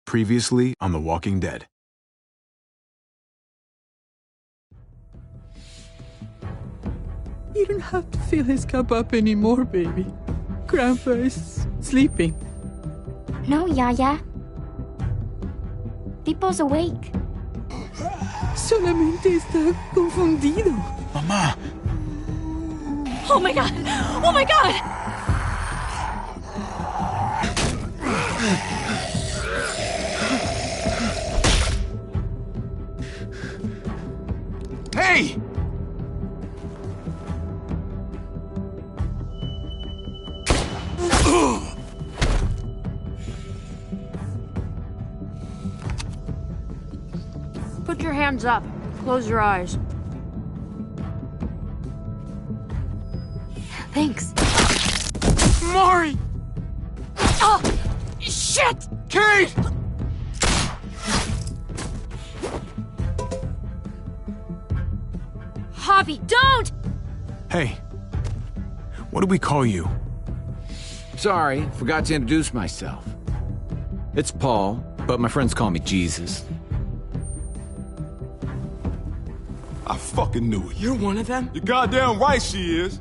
Previously on The Walking Dead. You don't have to fill his cup up anymore, baby. Grandpa is sleeping. No, Yaya. Pipo's awake. Solamente está confundido. Mamá! Oh my god! Oh my god! Hey! Put your hands up. Close your eyes. Thanks. Mari! Oh! Shit! Kate! Hobby, don't! Hey. What do we call you? Sorry, forgot to introduce myself. It's Paul, but my friends call me Jesus. I fucking knew it. You're one of them? You're goddamn right she is.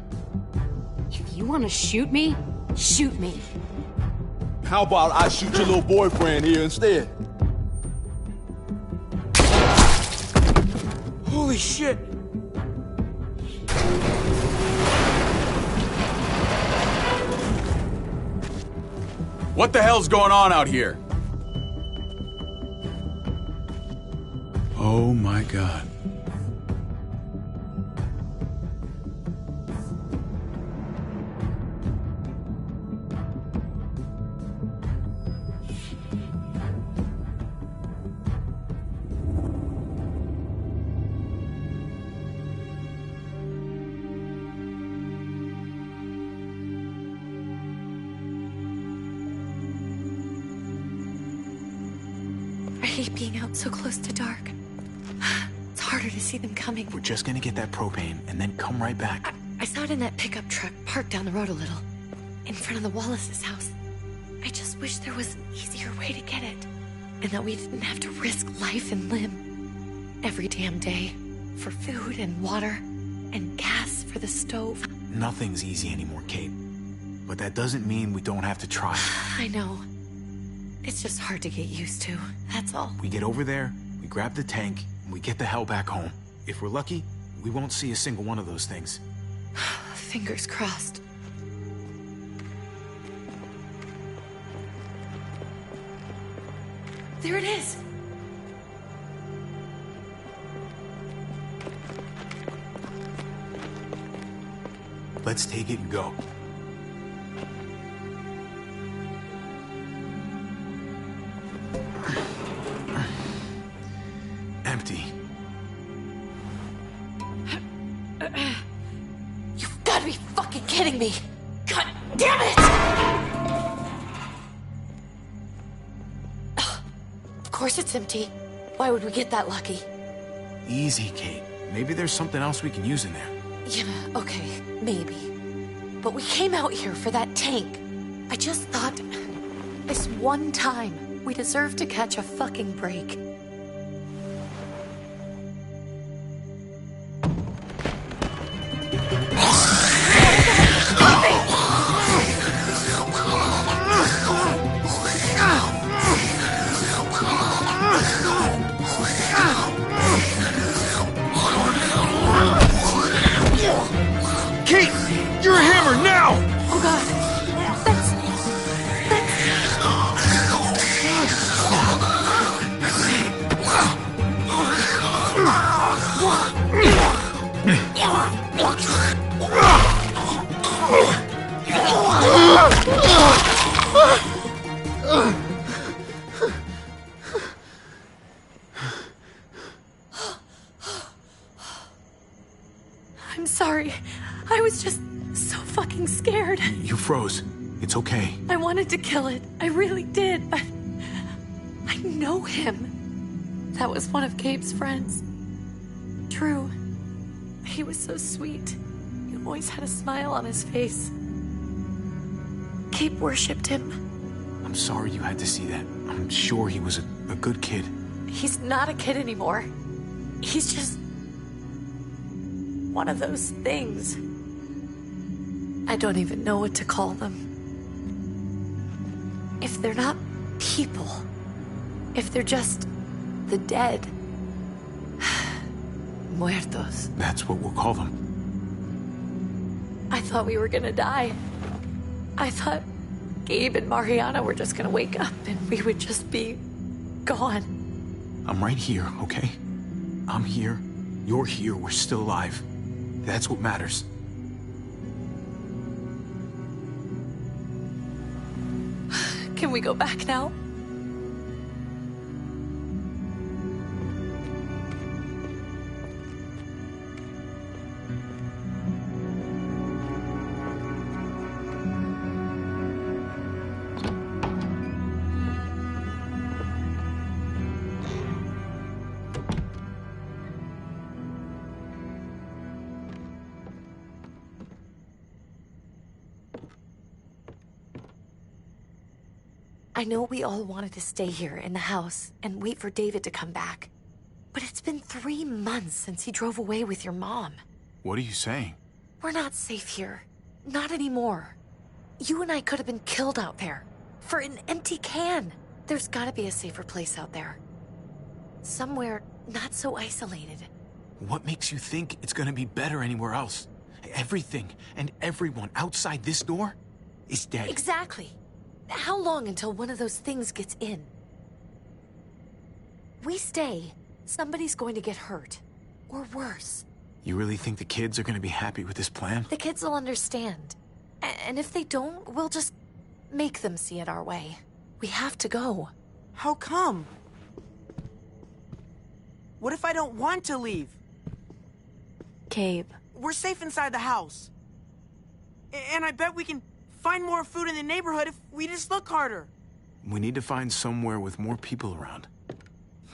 If you want to shoot me, shoot me. How about I shoot your little boyfriend here instead? Holy shit! What the hell's going on out here? Oh my God. I hate being out so close to dark. It's harder to see them coming. We're just gonna get that propane and then come right back. I saw it in that pickup truck parked down the road a little, in front of the Wallace's house. I just wish there was an easier way to get it, and that we didn't have to risk life and limb every damn day for food and water and gas for the stove. Nothing's easy anymore, Kate. But that doesn't mean we don't have to try. I know. It's just hard to get used to, that's all. We get over there, we grab the tank, and we get the hell back home. If we're lucky, we won't see a single one of those things. Fingers crossed. There it is! Let's take it and go. Empty. You've got to be fucking kidding me! God damn it! Of course it's empty. Why would we get that lucky? Easy, Kate. Maybe there's something else we can use in there. Yeah, okay, maybe. But we came out here for that tank. I just thought, this one time, we deserve to catch a fucking break. Kate! You're a hammer now! Oh god. I'm sorry. I was just so fucking scared. You froze. It's okay. I wanted to kill it. I really did, but I know him. That was one of Gabe's friends. Drew. He was so sweet. He always had a smile on his face. Gabe worshipped him. I'm sorry you had to see that. I'm sure he was a good kid. He's not a kid anymore. He's just one of those things. I don't even know what to call them. If they're not people, if they're just the dead, muertos. That's what we'll call them. I thought we were gonna die. I thought Gabe and Mariana were just gonna wake up and we would just be gone. I'm right here, okay? I'm here. You're here. We're still alive. That's what matters. Can we go back now? I know we all wanted to stay here in the house and wait for David to come back. But it's been 3 months since he drove away with your mom. What are you saying? We're not safe here. Not anymore. You and I could have been killed out there. For an empty can. There's gotta be a safer place out there. Somewhere not so isolated. What makes you think it's gonna be better anywhere else? Everything and everyone outside this door is dead. Exactly. How long until one of those things gets in? We stay, somebody's going to get hurt. Or worse. You really think the kids are gonna be happy with this plan? The kids will understand. And if they don't, we'll just make them see it our way. We have to go. How come? What if I don't want to leave? Gabe. We're safe inside the house. And I bet we can find more food in the neighborhood if we just look harder. We need to find somewhere with more people around.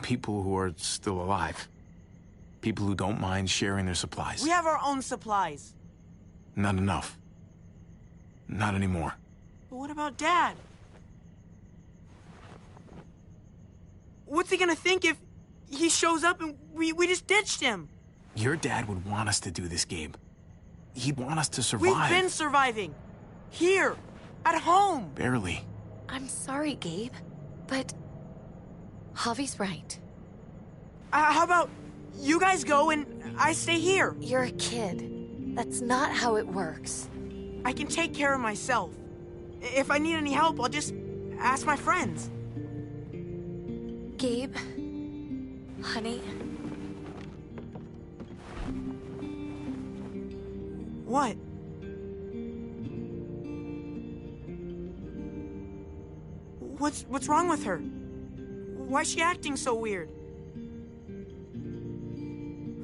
People who are still alive. People who don't mind sharing their supplies. We have our own supplies. Not enough. Not anymore. But what about Dad? What's he gonna think if he shows up and we just ditched him? Your dad would want us to do this, Gabe. He'd want us to survive. We've been surviving. Here. At home. Barely. I'm sorry, Gabe, but Javi's right. How about you guys go and I stay here? You're a kid. That's not how it works. I can take care of myself. If I need any help, I'll just ask my friends. Gabe, honey. What? What's wrong with her? Why's she acting so weird?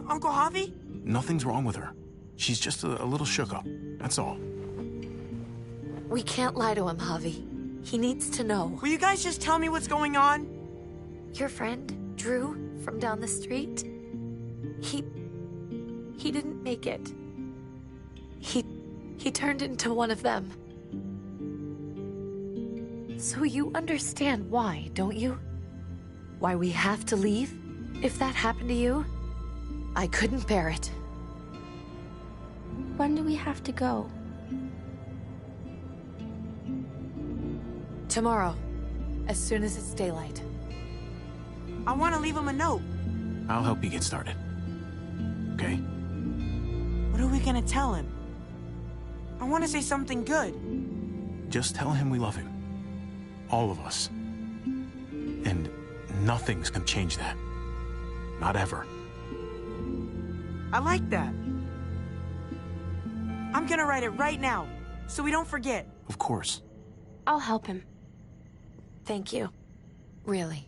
Uncle Javi? Nothing's wrong with her. She's just a little shook up. That's all. We can't lie to him, Javi. He needs to know. Will you guys just tell me what's going on? Your friend, Drew, from down the street, he didn't make it. He turned into one of them. So you understand why, don't you? Why we have to leave? If that happened to you, I couldn't bear it. When do we have to go? Tomorrow, as soon as it's daylight. I want to leave him a note. I'll help you get started. Okay? What are we gonna tell him? I want to say something good. Just tell him we love him. All of us. And nothing's gonna change that. Not ever. I like that. I'm gonna write it right now, so we don't forget. Of course. I'll help him. Thank you. Really.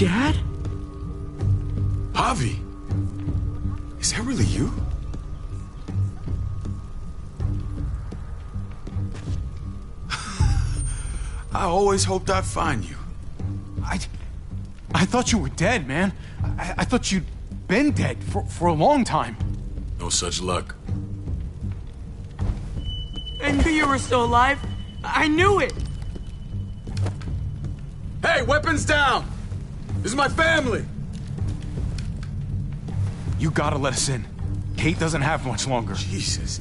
Dad? Javi, is that really you? I always hoped I'd find you. I thought you were dead, man. I thought you'd been dead for a long time. No such luck. I knew you were still alive. I knew it. Hey, weapons down! This is my family! You gotta let us in. Kate doesn't have much longer. Jesus.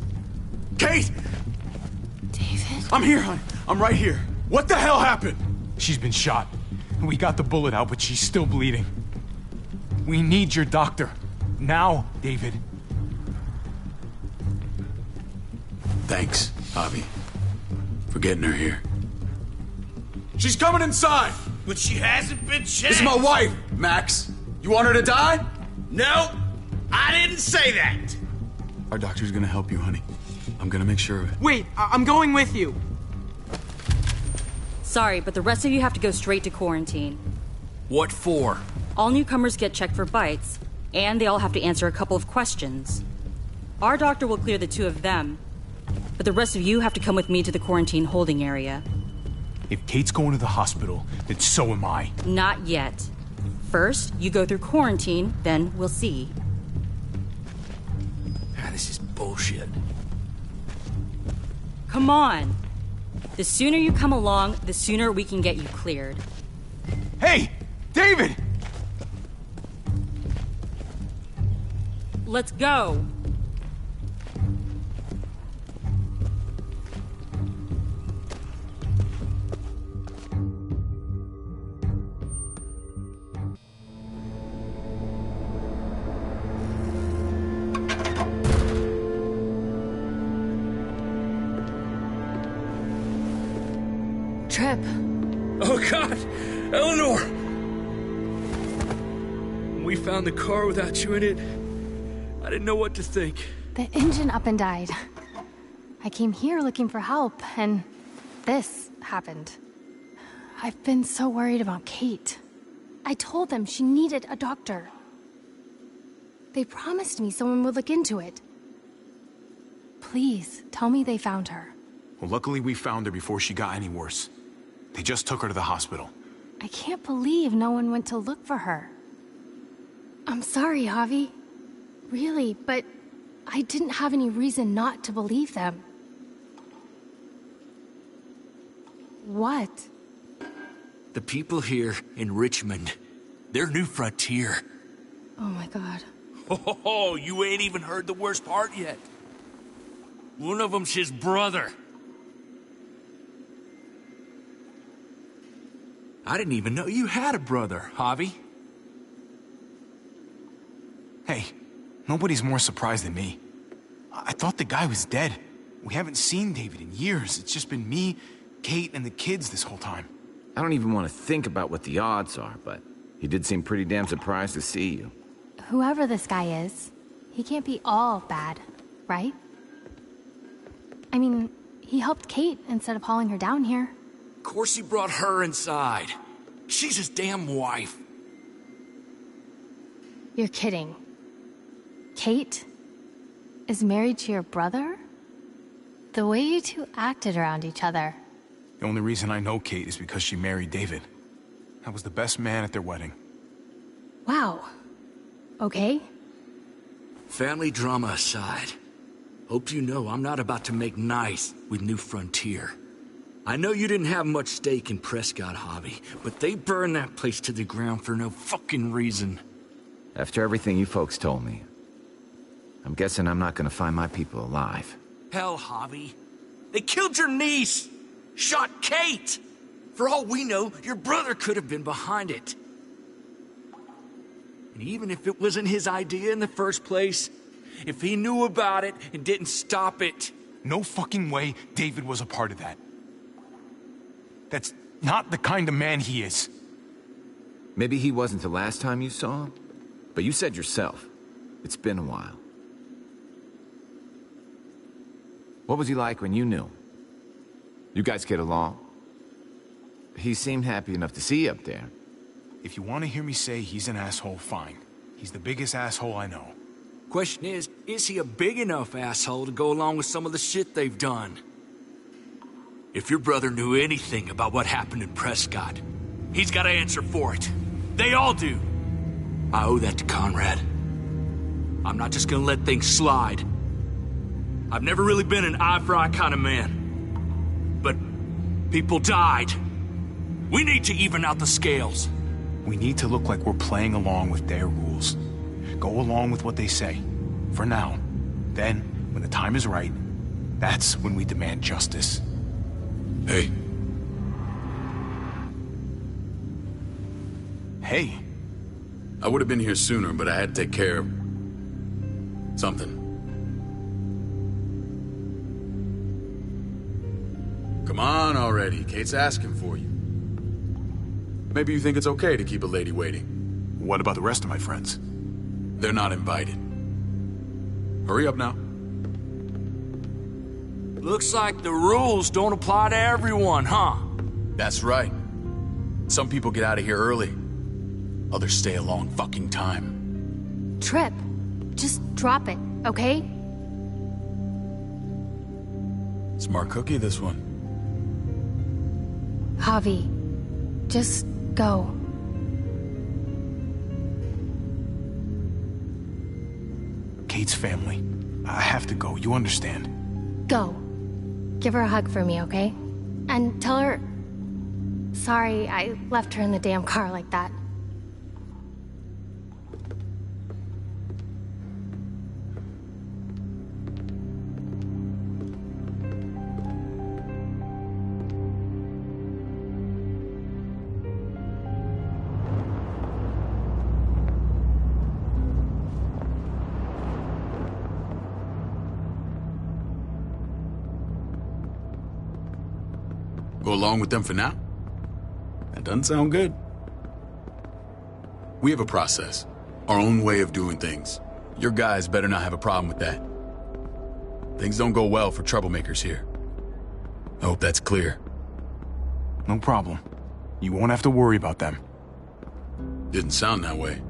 Kate! David? I'm here, honey. I'm right here. What the hell happened? She's been shot. We got the bullet out, but she's still bleeding. We need your doctor. Now, David. Thanks, Javi, for getting her here. She's coming inside! But she hasn't been checked. This is my wife, Max. You want her to die? No, I didn't say that. Our doctor's gonna help you, honey. I'm gonna make sure of it. Wait, I'm going with you. Sorry, but the rest of you have to go straight to quarantine. What for? All newcomers get checked for bites, and they all have to answer a couple of questions. Our doctor will clear the two of them, but the rest of you have to come with me to the quarantine holding area. If Kate's going to the hospital, then so am I. Not yet. First, you go through quarantine, then we'll see. This is bullshit. Come on. The sooner you come along, the sooner we can get you cleared. Hey! David! Let's go. Trip. Oh, God! Eleanor! When we found the car without you in it, I didn't know what to think. The engine up and died. I came here looking for help, and this happened. I've been so worried about Kate. I told them she needed a doctor. They promised me someone would look into it. Please, tell me they found her. Well, luckily we found her before she got any worse. They just took her to the hospital. I can't believe no one went to look for her. I'm sorry, Javi. Really, but I didn't have any reason not to believe them. What? The people here in Richmond, their new frontier. Oh my God. Oh, you ain't even heard the worst part yet. One of them's his brother. I didn't even know you had a brother, Javi. Hey, nobody's more surprised than me. I thought the guy was dead. We haven't seen David in years. It's just been me, Kate, and the kids this whole time. I don't even want to think about what the odds are, but he did seem pretty damn surprised to see you. Whoever this guy is, he can't be all bad, right? I mean, he helped Kate instead of hauling her down here. Of course he brought her inside. She's his damn wife. You're kidding. Kate is married to your brother? The way you two acted around each other. The only reason I know Kate is because she married David. I was the best man at their wedding. Wow. Okay. Family drama aside, hope you know I'm not about to make nice with New Frontier. I know you didn't have much stake in Prescott, Javi, but they burned that place to the ground for no fucking reason. After everything you folks told me, I'm guessing I'm not gonna find my people alive. Hell, Javi. They killed your niece! Shot Kate! For all we know, your brother could have been behind it. And even if it wasn't his idea in the first place, if he knew about it and didn't stop it... No fucking way David was a part of that. That's not the kind of man he is. Maybe he wasn't the last time you saw him, but you said yourself, it's been a while. What was he like when you knew him? You guys get along? He seemed happy enough to see you up there. If you want to hear me say he's an asshole, fine. He's the biggest asshole I know. Question is he a big enough asshole to go along with some of the shit they've done? If your brother knew anything about what happened in Prescott, he's got to answer for it. They all do. I owe that to Conrad. I'm not just gonna let things slide. I've never really been an eye-for-eye kind of man. But people died. We need to even out the scales. We need to look like we're playing along with their rules. Go along with what they say. For now. Then, when the time is right, that's when we demand justice. Hey. Hey. I would have been here sooner, but I had to take care of something. Come on already. Kate's asking for you. Maybe you think it's okay to keep a lady waiting. What about the rest of my friends? They're not invited. Hurry up now. Looks like the rules don't apply to everyone, huh? That's right. Some people get out of here early. Others stay a long fucking time. Trip, just drop it, okay? Smart cookie, this one. Javi, just go. Kate's family. I have to go, you understand. Go. Give her a hug for me, okay? And tell her... Sorry, I left her in the damn car like that. Go along with them for now? That doesn't sound good. We have a process, our own way of doing things. Your guys better not have a problem with that. Things don't go well for troublemakers here. I hope that's clear. No problem. You won't have to worry about them. Didn't sound that way.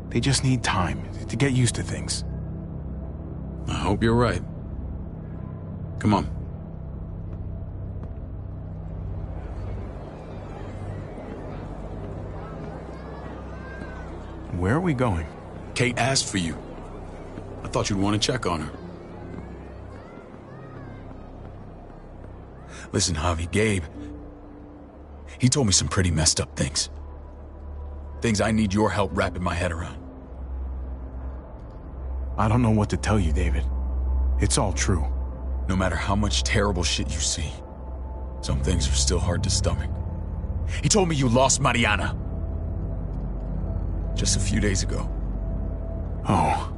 They just need time to get used to things. I hope you're right. Come on. Where are we going? Kate asked for you. I thought you'd want to check on her. Listen, Javi, Gabe... He told me some pretty messed up things. Things I need your help wrapping my head around. I don't know what to tell you, David. It's all true. No matter how much terrible shit you see, some things are still hard to stomach. He told me you lost Mariana. Just a few days ago. Oh.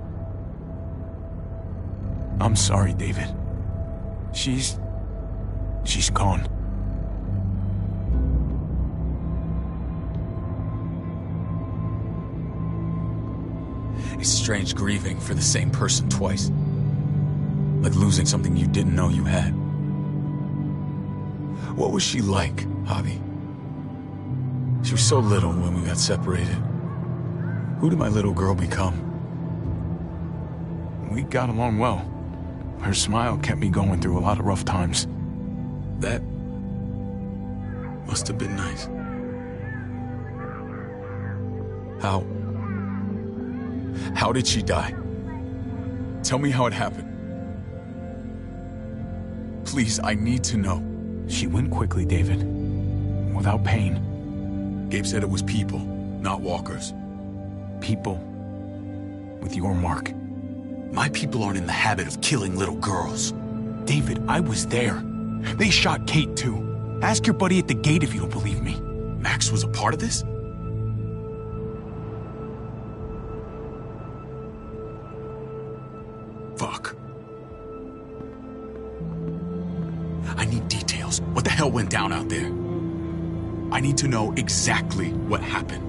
I'm sorry, David. She's gone. It's strange grieving for the same person twice. Like losing something you didn't know you had. What was she like, Javi? She was so little when we got separated. Who did my little girl become? We got along well. Her smile kept me going through a lot of rough times. That must have been nice. How did she die? Tell me how it happened. Please, I need to know. She went quickly, David. Without pain. Gabe said it was people, not walkers. People with your mark. My people aren't in the habit of killing little girls. David, I was there. They shot Kate, too. Ask your buddy at the gate if you don't believe me. Max was a part of this? Fuck. I need details. What the hell went down out there? I need to know exactly what happened.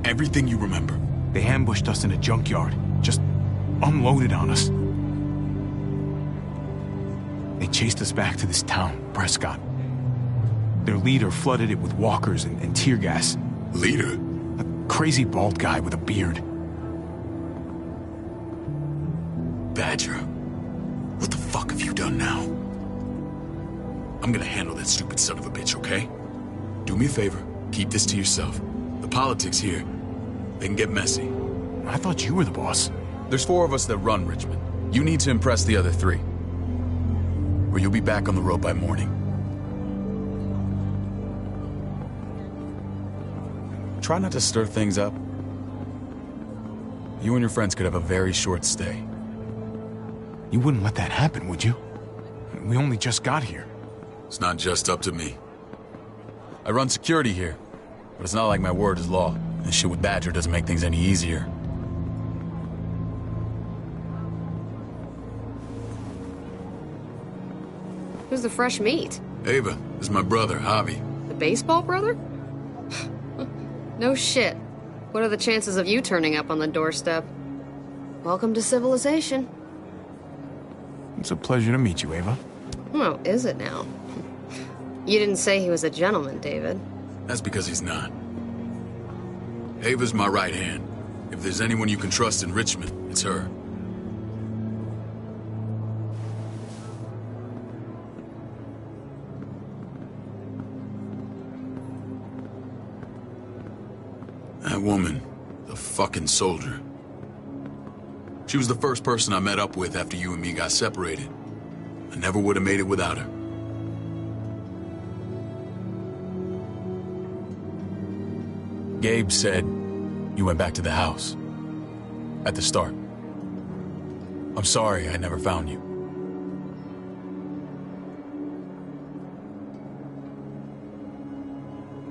Everything you remember. They ambushed us in a junkyard. Just unloaded on us. They chased us back to this town, Prescott. Their leader flooded it with walkers and tear gas. Leader? Crazy bald guy with a beard. Badger, what the fuck have you done now? I'm gonna handle that stupid son of a bitch, okay? Do me a favor, keep this to yourself. The politics here, they can get messy. I thought you were the boss. There's 4 of us that run Richmond. You need to impress the other 3. Or you'll be back on the road by morning. Try not to stir things up. You and your friends could have a very short stay. You wouldn't let that happen, would you? We only just got here. It's not just up to me. I run security here, but it's not like my word is law. This shit with Badger doesn't make things any easier. Who's the fresh meat? Ava, this is my brother, Javi. The baseball brother? No shit. What are the chances of you turning up on the doorstep? Welcome to civilization. It's a pleasure to meet you, Ava. Oh, is it now? You didn't say he was a gentleman, David. That's because he's not. Ava's my right hand. If there's anyone you can trust in Richmond, it's her. That woman, the fucking soldier. She was the first person I met up with after you and me got separated. I never would have made it without her. Gabe said you went back to the house. At the start. I'm sorry I never found you.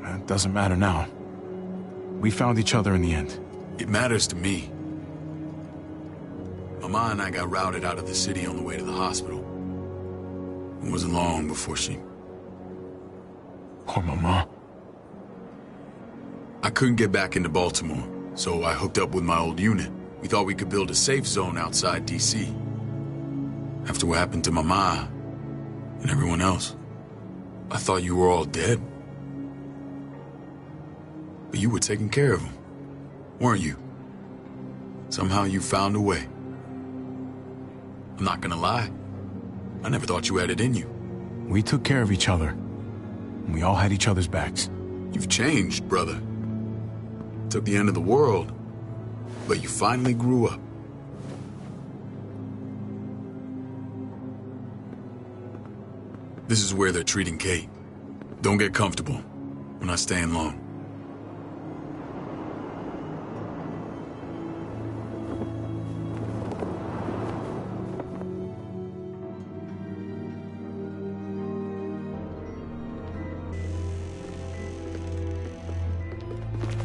It doesn't matter now. We found each other in the end. It matters to me. Mama and I got routed out of the city on the way to the hospital. It wasn't long before she... Poor Mama. I couldn't get back into Baltimore, so I hooked up with my old unit. We thought we could build a safe zone outside D.C. After what happened to Mama and everyone else, I thought you were all dead. But you were taking care of them, weren't you? Somehow you found a way. I'm not gonna lie. I never thought you had it in you. We took care of each other. And we all had each other's backs. You've changed, brother. Took the end of the world, but you finally grew up. This is where they're treating Kate. Don't get comfortable. We're not staying long.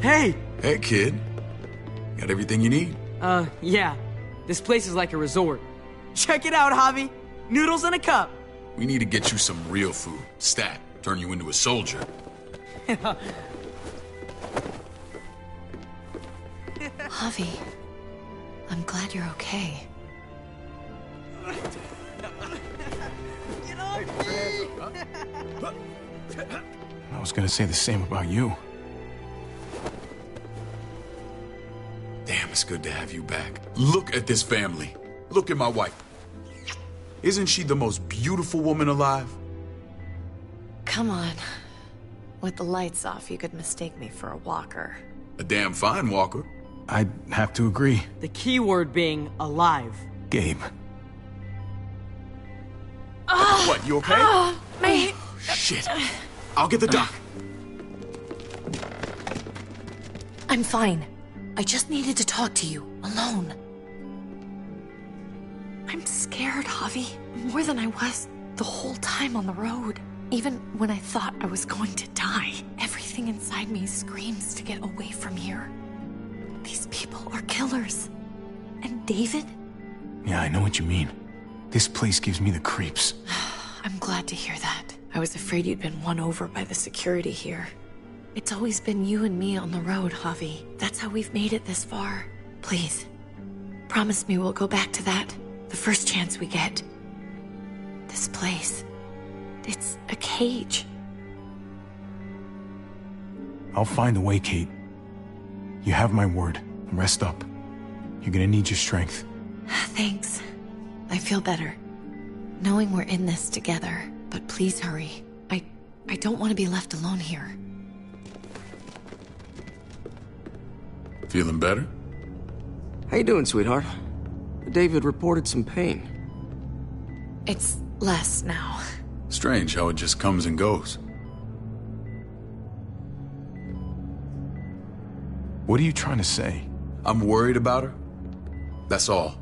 Hey! Hey, kid. Got everything you need? Yeah. This place is like a resort. Check it out, Javi. Noodles in a cup. We need to get you some real food. Stat. Turn you into a soldier. Javi, I'm glad you're okay. I was gonna say the same about you. Damn, it's good to have you back. Look at this family. Look at my wife. Isn't she the most beautiful woman alive? Come on. With the lights off, you could mistake me for a walker. A damn fine walker. I'd have to agree. The key word being alive. Gabe. What, you okay? Mate. Shit. I'll get the doc. I'm fine. I just needed to talk to you, alone. I'm scared, Javi. More than I was the whole time on the road. Even when I thought I was going to die, everything inside me screams to get away from here. These people are killers. And David? Yeah, I know what you mean. This place gives me the creeps. I'm glad to hear that. I was afraid you'd been won over by the security here. It's always been you and me on the road, Javi. That's how we've made it this far. Please, promise me we'll go back to that the first chance we get. This place, it's a cage. I'll find a way, Kate. You have my word. Rest up. You're gonna need your strength. Thanks. I feel better. Knowing we're in this together. But please hurry. I don't want to be left alone here. Feeling better? How you doing, sweetheart? David reported some pain. It's less now. Strange how it just comes and goes. What are you trying to say? I'm worried about her. That's all.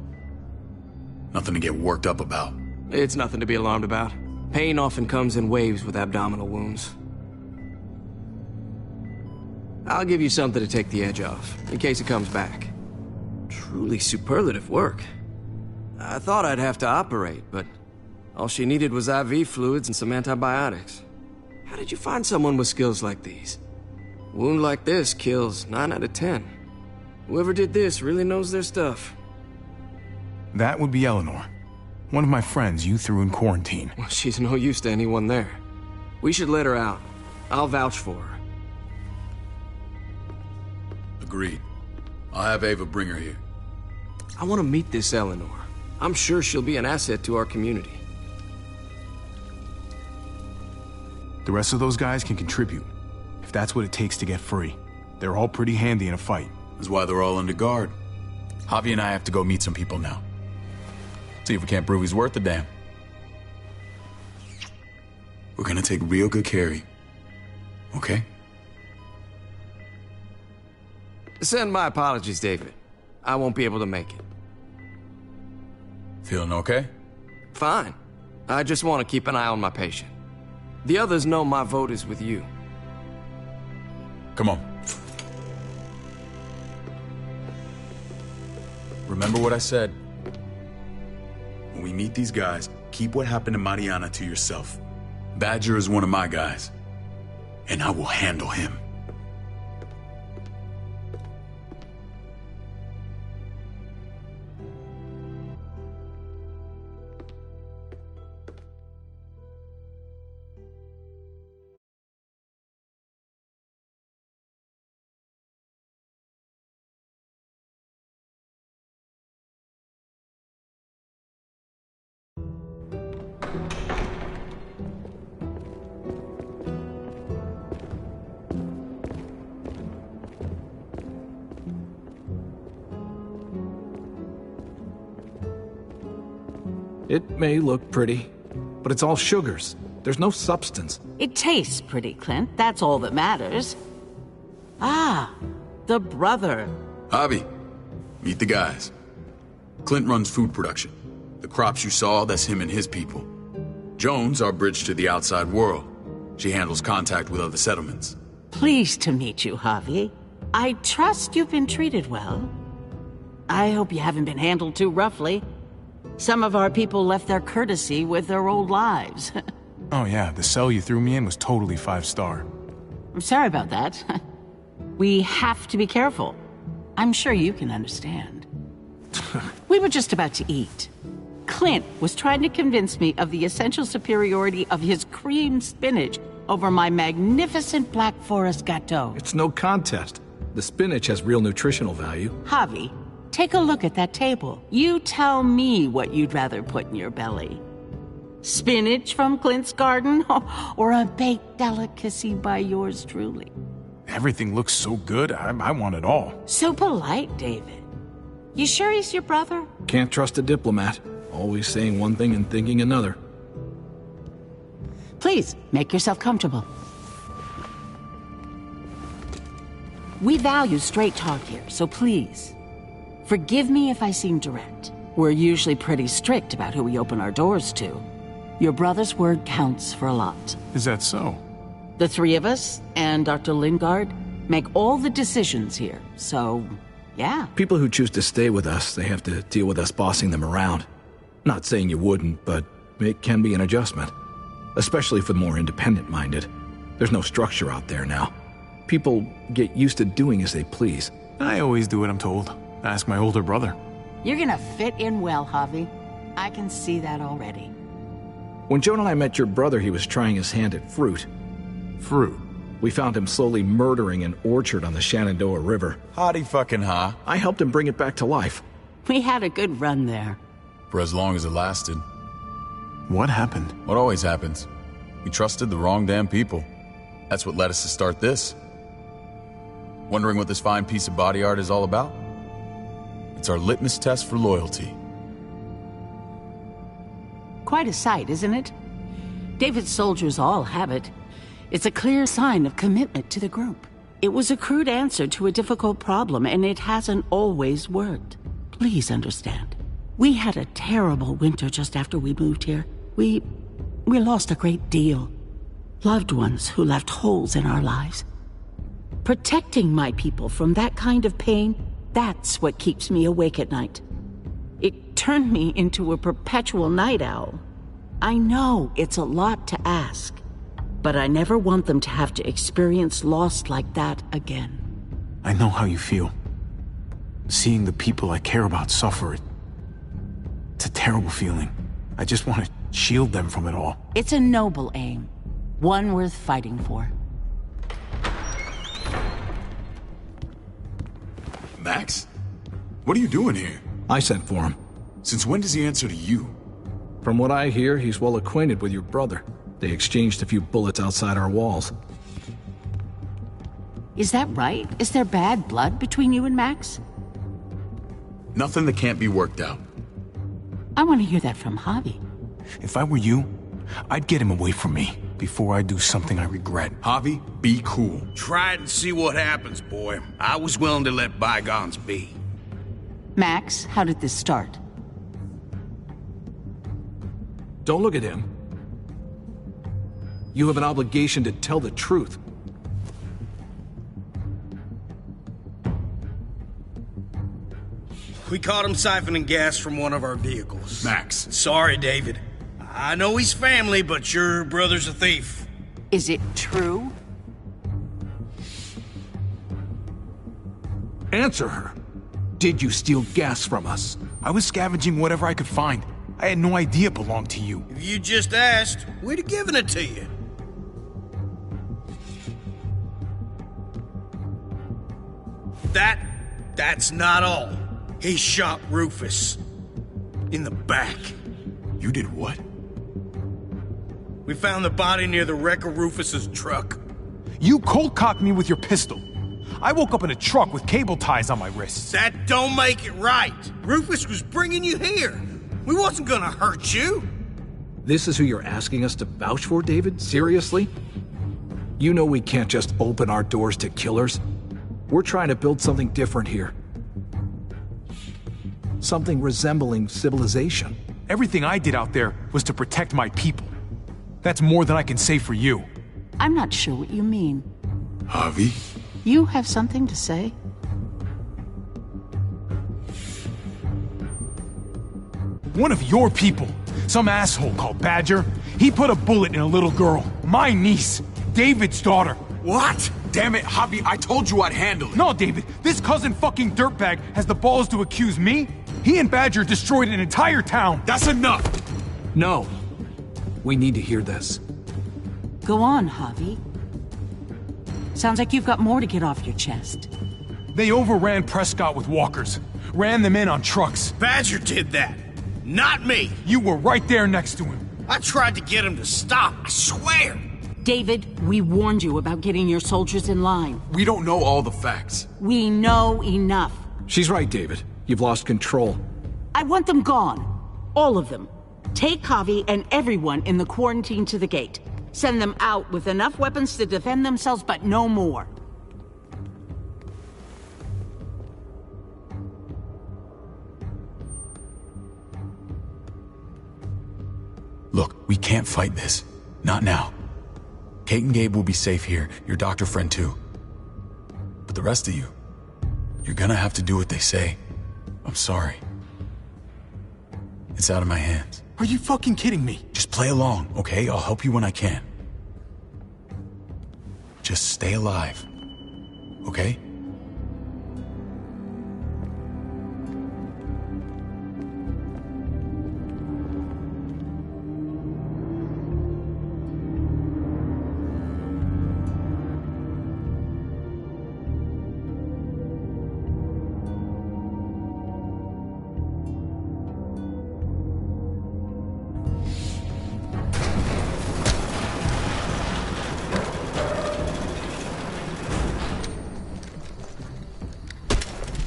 Nothing to get worked up about. It's nothing to be alarmed about. Pain often comes in waves with abdominal wounds. I'll give you something to take the edge off, in case it comes back. Truly superlative work. I thought I'd have to operate, but all she needed was IV fluids and some antibiotics. How did you find someone with skills like these? A wound like this kills 9 out of 10. Whoever did this really knows their stuff. That would be Eleanor. One of my friends you threw in quarantine. Well, she's no use to anyone there. We should let her out. I'll vouch for her. Agreed. I'll have Ava bring her here. I want to meet this Eleanor. I'm sure she'll be an asset to our community. The rest of those guys can contribute, if that's what it takes to get free. They're all pretty handy in a fight. That's why they're all under guard. Javi and I have to go meet some people now. See if we can't prove he's worth the damn. We're gonna take real good care of you. Okay? Send my apologies, David. I won't be able to make it. Feeling okay? Fine. I just want to keep an eye on my patient. The others know my vote is with you. Come on. Remember what I said. When we meet these guys, keep what happened to Mariana to yourself. Badger is one of my guys, and I will handle him. It may look pretty, but it's all sugars. There's no substance. It tastes pretty, Clint. That's all that matters. Ah, the brother. Javi, meet the guys. Clint runs food production. The crops you saw, that's him and his people. Jones, our bridge to the outside world. She handles contact with other settlements. Pleased to meet you, Javi. I trust you've been treated well. I hope you haven't been handled too roughly. Some of our people left their courtesy with their old lives. Oh yeah, the cell you threw me in was totally 5-star. I'm sorry about that. We have to be careful. I'm sure you can understand. We were just about to eat. Clint was trying to convince me of the essential superiority of his cream spinach over my magnificent Black Forest gâteau. It's no contest. The spinach has real nutritional value. Javi, take a look at that table. You tell me what you'd rather put in your belly. Spinach from Clint's garden, or a baked delicacy by yours truly? Everything looks so good, I want it all. So polite, David. You sure he's your brother? Can't trust a diplomat. Always saying one thing and thinking another. Please, make yourself comfortable. We value straight talk here, so please, forgive me if I seem direct. We're usually pretty strict about who we open our doors to. Your brother's word counts for a lot. Is that so? The three of us and Dr. Lingard make all the decisions here, so, yeah. People who choose to stay with us, they have to deal with us bossing them around. Not saying you wouldn't, but it can be an adjustment. Especially for the more independent-minded. There's no structure out there now. People get used to doing as they please. I always do what I'm told. Ask my older brother. You're gonna fit in well, Javi. I can see that already. When Joan and I met your brother, he was trying his hand at fruit. Fruit? We found him slowly murdering an orchard on the Shenandoah River. Hotty fucking ha. I helped him bring it back to life. We had a good run there. For as long as it lasted. What happened? What always happens. We trusted the wrong damn people. That's what led us to start this. Wondering what this fine piece of body art is all about? It's our litmus test for loyalty. Quite a sight, isn't it? David's soldiers all have it. It's a clear sign of commitment to the group. It was a crude answer to a difficult problem, and it hasn't always worked. Please understand. We had a terrible winter just after we moved here. We lost a great deal. Loved ones who left holes in our lives. Protecting my people from that kind of pain, that's what keeps me awake at night. It turned me into a perpetual night owl. I know it's a lot to ask, but I never want them to have to experience loss like that again. I know how you feel. Seeing the people I care about suffer, it's a terrible feeling. I just want to shield them from it all. It's a noble aim, one worth fighting for. Max? What are you doing here? I sent for him. Since when does he answer to you? From what I hear, he's well acquainted with your brother. They exchanged a few bullets outside our walls. Is that right? Is there bad blood between you and Max? Nothing that can't be worked out. I want to hear that from Javi. If I were you, I'd get him away from me before I do something I regret. Javi, be cool. Try it and see what happens, boy. I was willing to let bygones be. Max, how did this start? Don't look at him. You have an obligation to tell the truth. We caught him siphoning gas from one of our vehicles. Max. Sorry, David. I know he's family, but your brother's a thief. Is it true? Answer her. Did you steal gas from us? I was scavenging whatever I could find. I had no idea it belonged to you. If you just asked, we'd have given it to you. That's not all. He shot Rufus. In the back. You did what? We found the body near the wreck of Rufus's truck. You cold-cocked me with your pistol. I woke up in a truck with cable ties on my wrists. That don't make it right. Rufus was bringing you here. We wasn't gonna hurt you. This is who you're asking us to vouch for, David? Seriously? You know we can't just open our doors to killers. We're trying to build something different here. Something resembling civilization. Everything I did out there was to protect my people. That's more than I can say for you. I'm not sure what you mean. Javi? You have something to say? One of your people, some asshole called Badger, he put a bullet in a little girl, my niece, David's daughter. What? Damn it, Javi, I told you I'd handle it. No, David, this cousin fucking dirtbag has the balls to accuse me? He and Badger destroyed an entire town. That's enough! No. We need to hear this. Go on, Javi. Sounds like you've got more to get off your chest. They overran Prescott with walkers. Ran them in on trucks. Badger did that. Not me. You were right there next to him. I tried to get him to stop, I swear. David, we warned you about getting your soldiers in line. We don't know all the facts. We know enough. She's right, David. You've lost control. I want them gone. All of them. Take Javi and everyone in the quarantine to the gate. Send them out with enough weapons to defend themselves, but no more. Look, we can't fight this. Not now. Kate and Gabe will be safe here, your doctor friend too. But the rest of you, you're gonna have to do what they say. I'm sorry. It's out of my hands. Are you fucking kidding me? Just play along, okay? I'll help you when I can. Just stay alive, okay?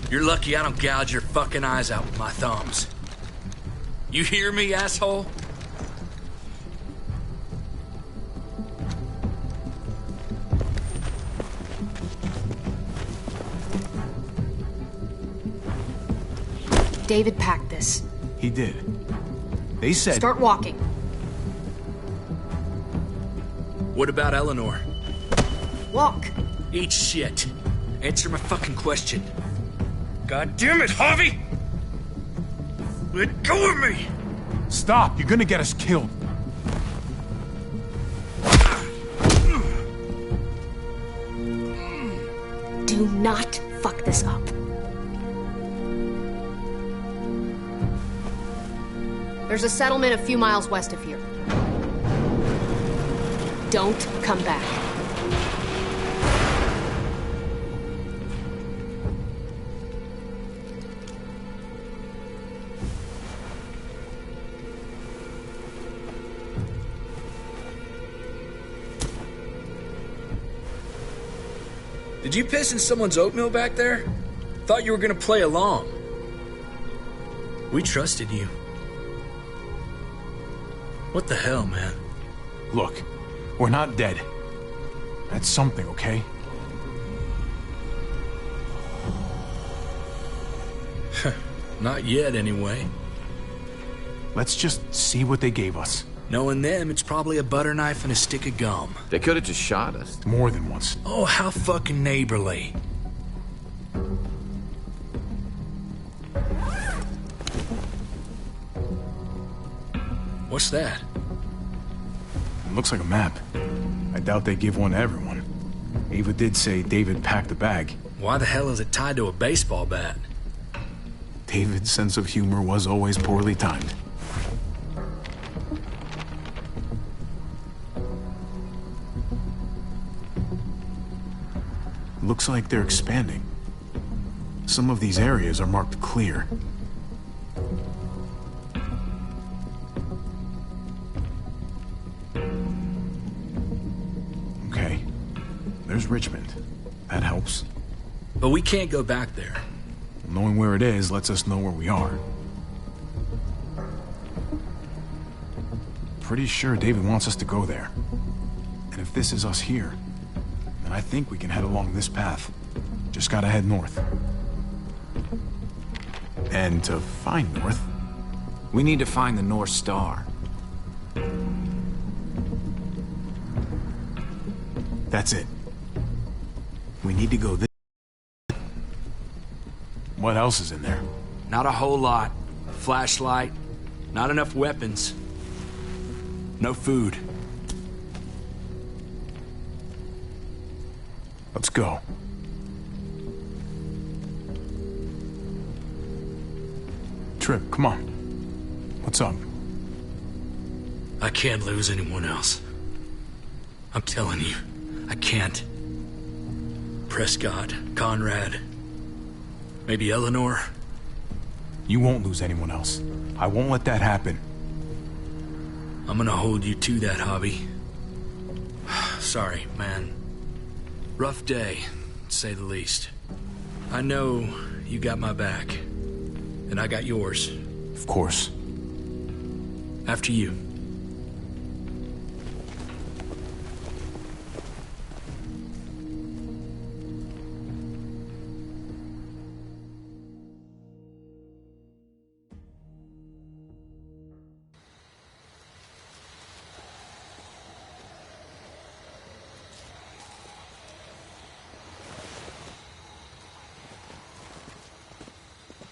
You're lucky I don't gouge your fucking eyes out with my thumbs. You hear me, asshole? David packed this. He did. They said... Start walking. What about Eleanor? Walk. Eat shit. Answer my fucking question. God damn it, Harvey! Let go of me! Stop! You're gonna get us killed. Do not fuck this up. There's a settlement a few miles west of here. Don't come back. Did you piss in someone's oatmeal back there? Thought you were gonna play along. We trusted you. What the hell, man? Look, we're not dead. That's something, okay? Not yet, anyway. Let's just see what they gave us. Knowing them, it's probably a butter knife and a stick of gum. They could have just shot us. More than once. Oh, how fucking neighborly. What's that? It looks like a map. I doubt they give one to everyone. Ava did say David packed the bag. Why the hell is it tied to a baseball bat? David's sense of humor was always poorly timed. Looks like they're expanding. Some of these areas are marked clear. Okay. There's Richmond. That helps. But we can't go back there. Knowing where it is lets us know where we are. Pretty sure David wants us to go there. And if this is us here, then I think we can head along this path. Just gotta head north. And to find north... We need to find the North Star. That's it. We need to go this... What else is in there? Not a whole lot. Flashlight. Not enough weapons. No food. Let's go. Trip, come on. What's up? I can't lose anyone else. I'm telling you, I can't. Prescott, Conrad, maybe Eleanor. You won't lose anyone else. I won't let that happen. I'm gonna hold you to that, Hobby. Sorry, man. Rough day, to say the least. I know you got my back, and I got yours. Of course. After you.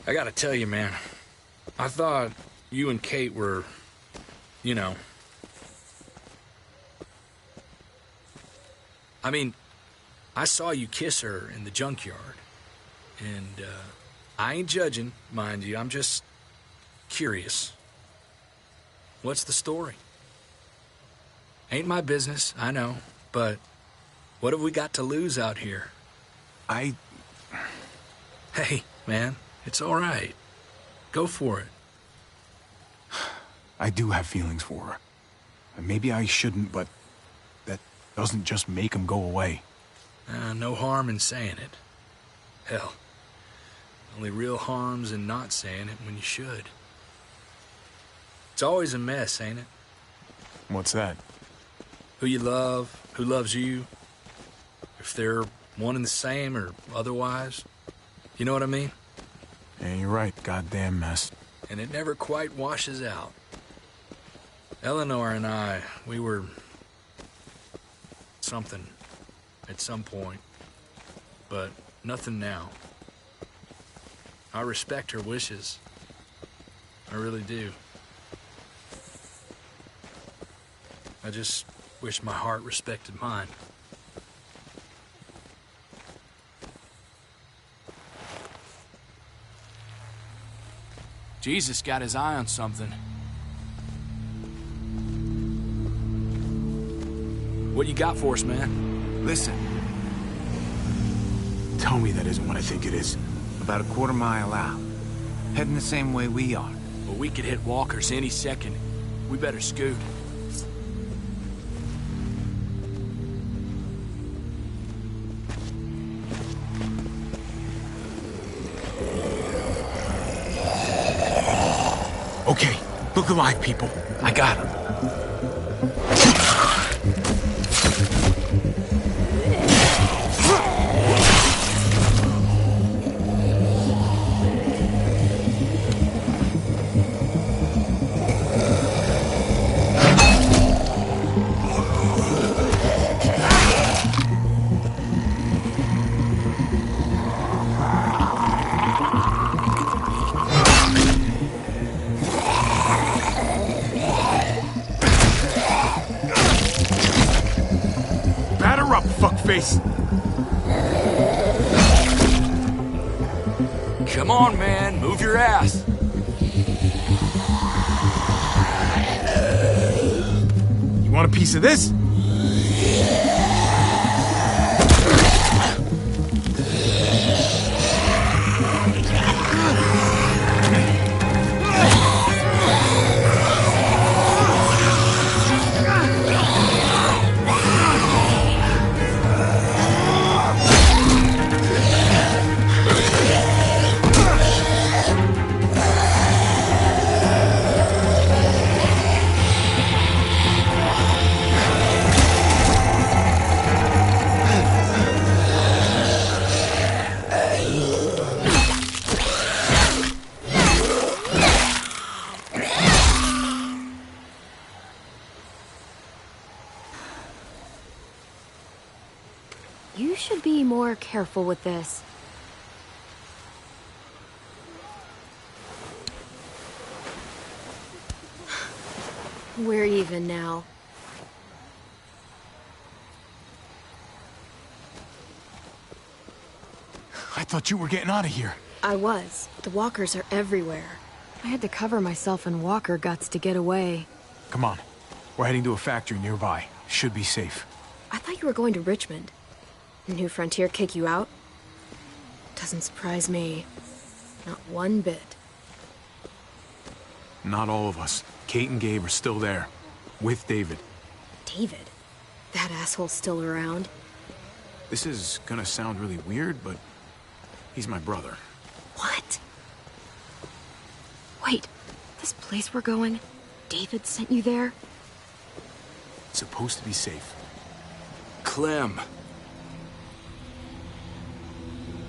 I gotta tell you, man, I thought you and Kate were, you know... I mean, I saw you kiss her in the junkyard. And, I ain't judging, mind you, I'm just curious. What's the story? Ain't my business, I know, but what have we got to lose out here? Hey, man. It's all right. Go for it. I do have feelings for her. And maybe I shouldn't, but that doesn't just make them go away. No harm in saying it. Hell, Only real harm's in not saying it when you should. It's always a mess, ain't it? What's that? Who you love, who loves you, if they're one and the same or otherwise. You know what I mean? Yeah, you're right. Goddamn mess. And it never quite washes out. Eleanor and I, we were something at some point, but nothing now. I respect her wishes. I really do. I just wish my heart respected mine. Jesus got his eye on something. What you got for us, man? Listen. Tell me that isn't what I think it is. About a quarter mile out. Heading the same way we are. Well, we could hit walkers any second. We better scoot. Okay, look alive, people. I got him. Fuckface. Come on, man. Move your ass. You want a piece of this? You should be more careful with this. We're even now. I thought you were getting out of here. I was. The walkers are everywhere. I had to cover myself in walker guts to get away. Come on. We're heading to a factory nearby. Should be safe. I thought you were going to Richmond. New Frontier kick you out? Doesn't surprise me. Not one bit. Not all of us. Kate and Gabe are still there. With David. David? That asshole's still around? This is gonna sound really weird, but he's my brother. What? Wait, this place we're going, David sent you there? It's supposed to be safe. Clem.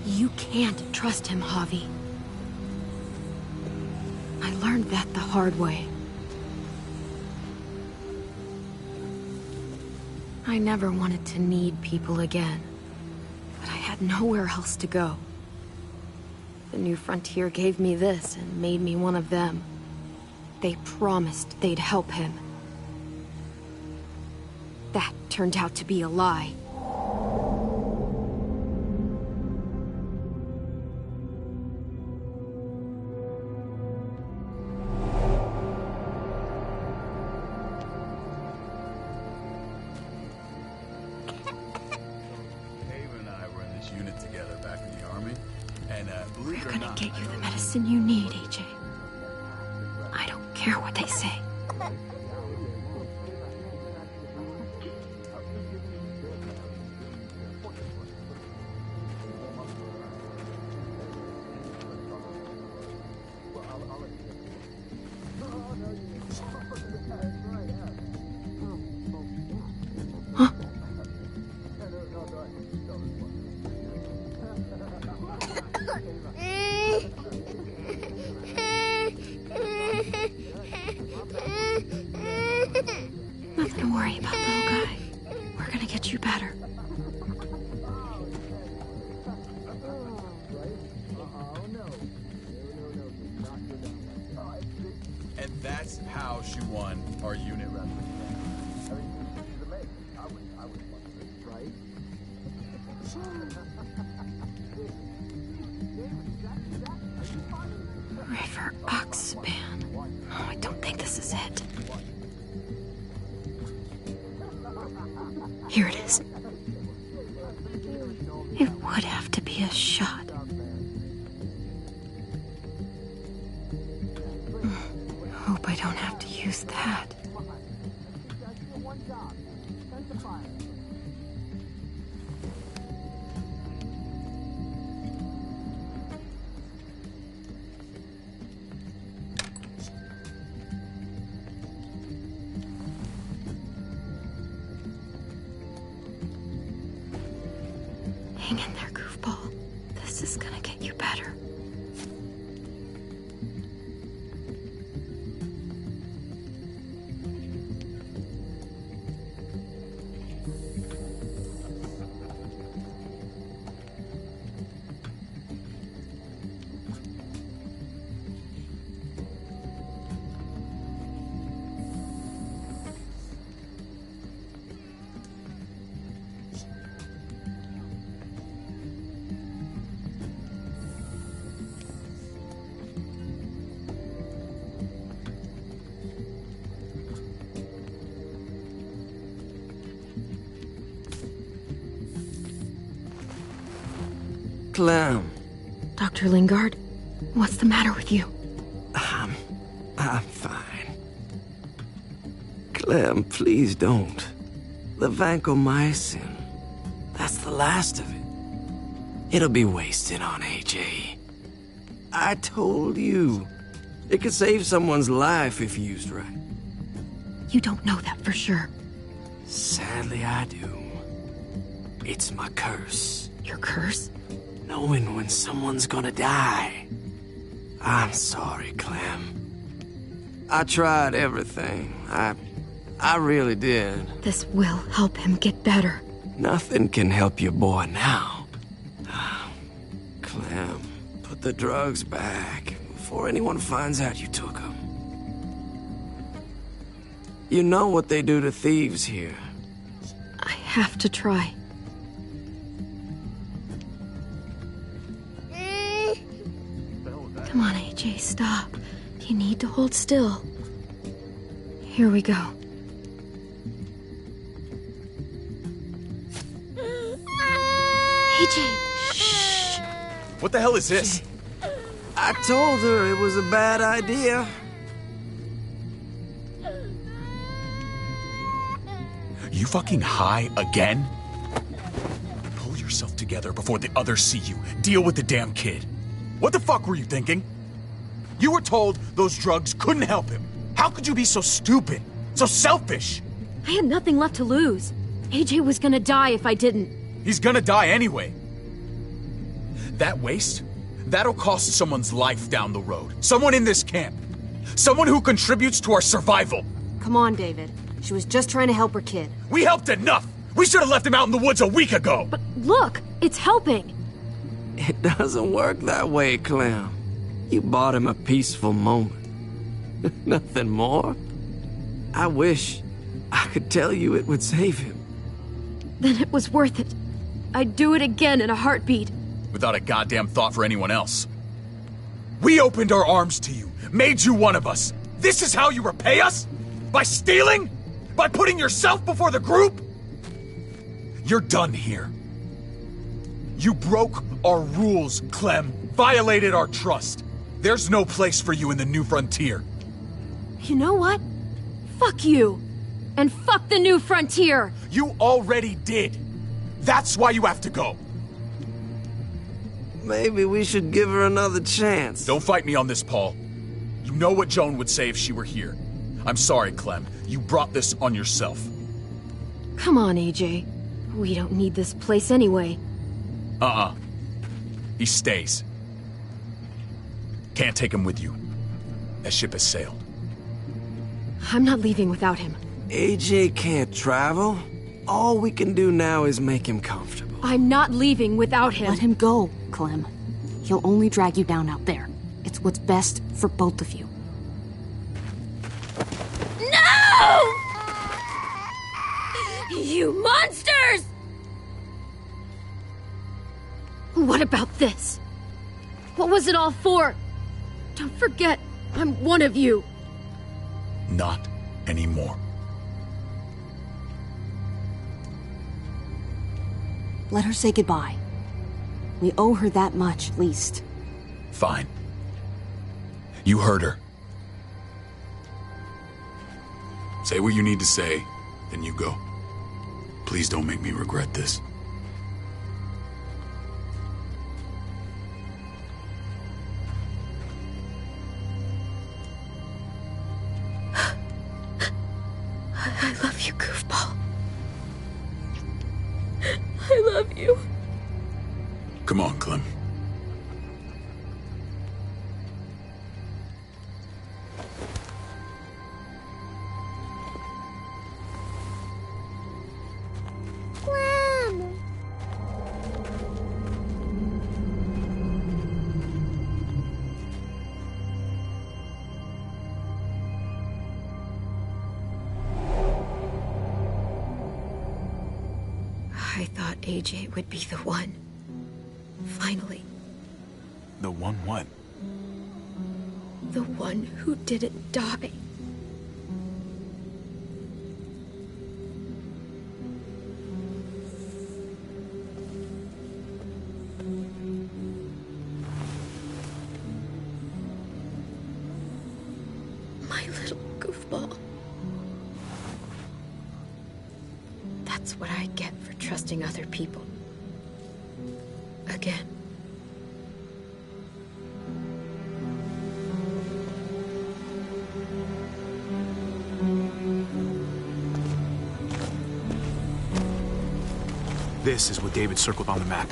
You can't trust him, Javi. I learned that the hard way. I never wanted to need people again, but I had nowhere else to go. The New Frontier gave me this and made me one of them. They promised they'd help him. That turned out to be a lie. Get you the medicine you need, AJ. I don't care what they say. Nothing to worry about, little guy. We're gonna get you better. And that's how she won our unit wrestling. River Oxspan. Oh, I don't think this is it. Here it is. It would have to be a shot. Hope I don't have to use that. Hang in there, goofball. This is gonna get you better. Clem. Dr. Lingard, what's the matter with you? I'm fine. Clem, please don't. The vancomycin. That's the last of it. It'll be wasted on AJ. I told you. It could save someone's life if used right. You don't know that for sure. Sadly, I do. It's my curse. Your curse? Knowing when someone's gonna die. I'm sorry, Clem. I tried everything. I really did. This will help him get better. Nothing can help your boy now. Clem, put the drugs back before anyone finds out you took them. You know what they do to thieves here. I have to try. Come on, AJ, stop. You need to hold still. Here we go. AJ, shh. What the hell is this? I told her it was a bad idea. You fucking high again? Pull yourself together before the others see you. Deal with the damn kid. What the fuck were you thinking? You were told those drugs couldn't help him. How could you be so stupid? So selfish? I had nothing left to lose. AJ was gonna die if I didn't. He's gonna die anyway. That waste? That'll cost someone's life down the road. Someone in this camp. Someone who contributes to our survival. Come on, David. She was just trying to help her kid. We helped enough! We should have left him out in the woods a week ago! But look, it's helping. It doesn't work that way, Clem. You bought him a peaceful moment. Nothing more. I wish I could tell you it would save him. Then it was worth it. I'd do it again in a heartbeat. Without a goddamn thought for anyone else. We opened our arms to you, made you one of us. This is how you repay us? By stealing? By putting yourself before the group? You're done here. You broke our rules, Clem. Violated our trust. There's no place for you in the New Frontier. You know what? Fuck you. And fuck the New Frontier. You already did. That's why you have to go. Maybe we should give her another chance. Don't fight me on this, Paul. You know what Joan would say if she were here. I'm sorry, Clem. You brought this on yourself. Come on, AJ. We don't need this place anyway. He stays. Can't take him with you. That ship has sailed. I'm not leaving without him. AJ can't travel. All we can do now is make him comfortable. I'm not leaving without him. Let him go, Clem. He'll only drag you down out there. It's what's best for both of you. No! You monsters! What about this? What was it all for? Don't forget, I'm one of you. Not anymore. Let her say goodbye. We owe her that much, at least. Fine. You heard her. Say what you need to say, then you go. Please don't make me regret this. I love you, goofball. I love you. Come on, Clem. I thought AJ would be the one. Finally. The one what? The one who didn't die. My little goofball. That's what I get for trusting other people. Again. This is what David circled on the map.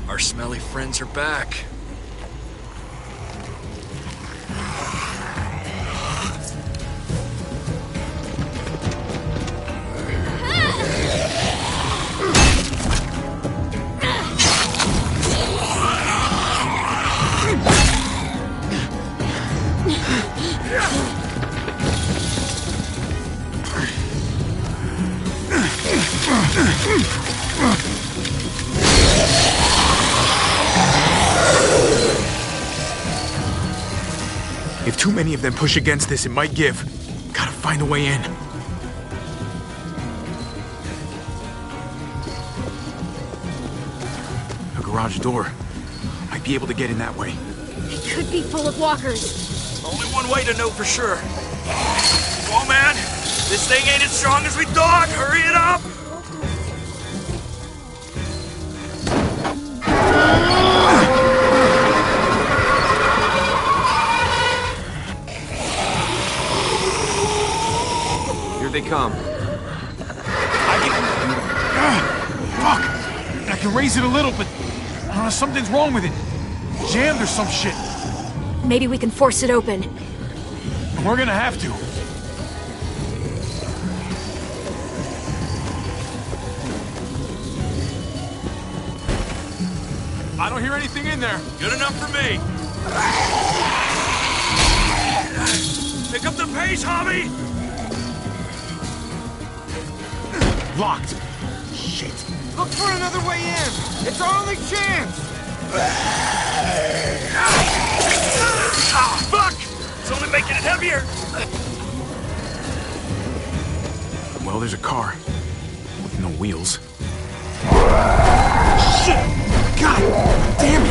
Our smelly friends are back. If too many of them push against this, it might give. Gotta find a way in. A garage door. Might be able to get in that way. It could be full of walkers. Only one way to know for sure. Come on, man. This thing ain't as strong as we thought. Hurry it up. They come. Fuck! I can raise it a little, but something's wrong with it. Jammed or some shit. Maybe we can force it open. We're gonna have to. I don't hear anything in there. Good enough for me. Pick up the pace, Hobby. Locked. Shit. Look for another way in. It's our only chance. Fuck! It's only making it heavier. Well, there's a car. With no wheels. Shit! God damn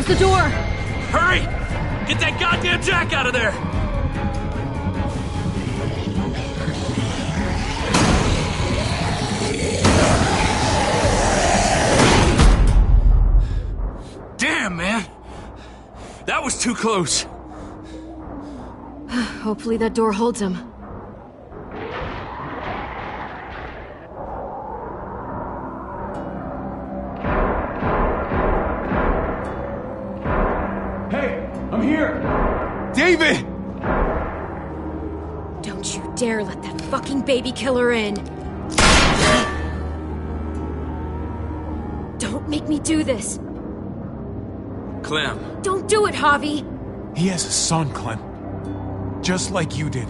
Close the door! Hurry! Get that goddamn Jack out of there! Damn, man! That was too close. Hopefully that door holds him. Hey, I'm here! David! Don't you dare let that fucking baby killer in! Don't make me do this! Clem. Don't do it, Javi! He has a son, Clem. Just like you did.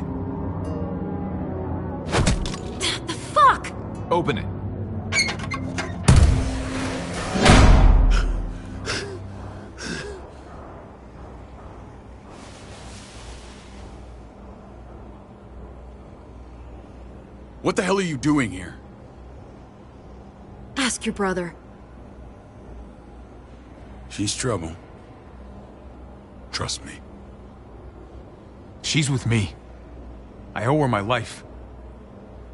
The fuck? Open it. What the hell are you doing here? Ask your brother. She's trouble. Trust me. She's with me. I owe her my life.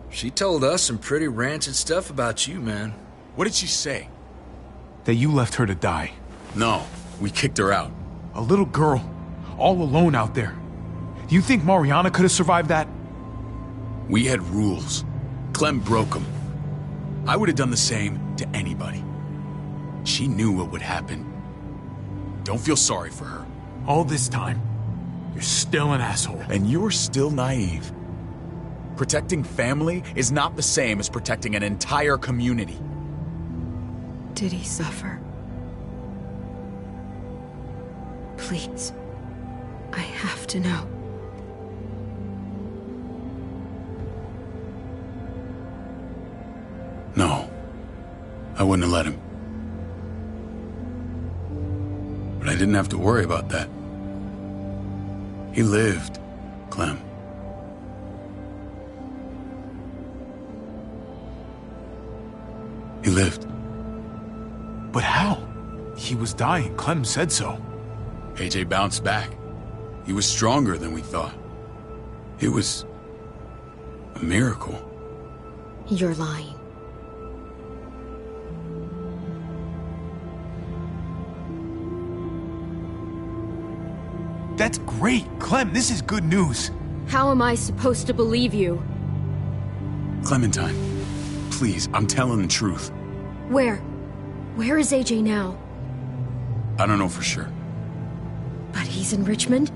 She told us some pretty rancid stuff about you, man. What did she say? That you left her to die. No, we kicked her out. A little girl, all alone out there. Do you think Mariana could have survived that? We had rules. Clem broke them. I would have done the same to anybody. She knew what would happen. Don't feel sorry for her. All this time, you're still an asshole. And you're still naive. Protecting family is not the same as protecting an entire community. Did he suffer? Please. I have to know. No. I wouldn't have let him. But I didn't have to worry about that. He lived, Clem. He lived. But how? He was dying. Clem said so. AJ bounced back. He was stronger than we thought. It was a miracle. You're lying. That's great. Clem, this is good news. How am I supposed to believe you? Clementine, please, I'm telling the truth. Where? Where is AJ now? I don't know for sure. But he's in Richmond?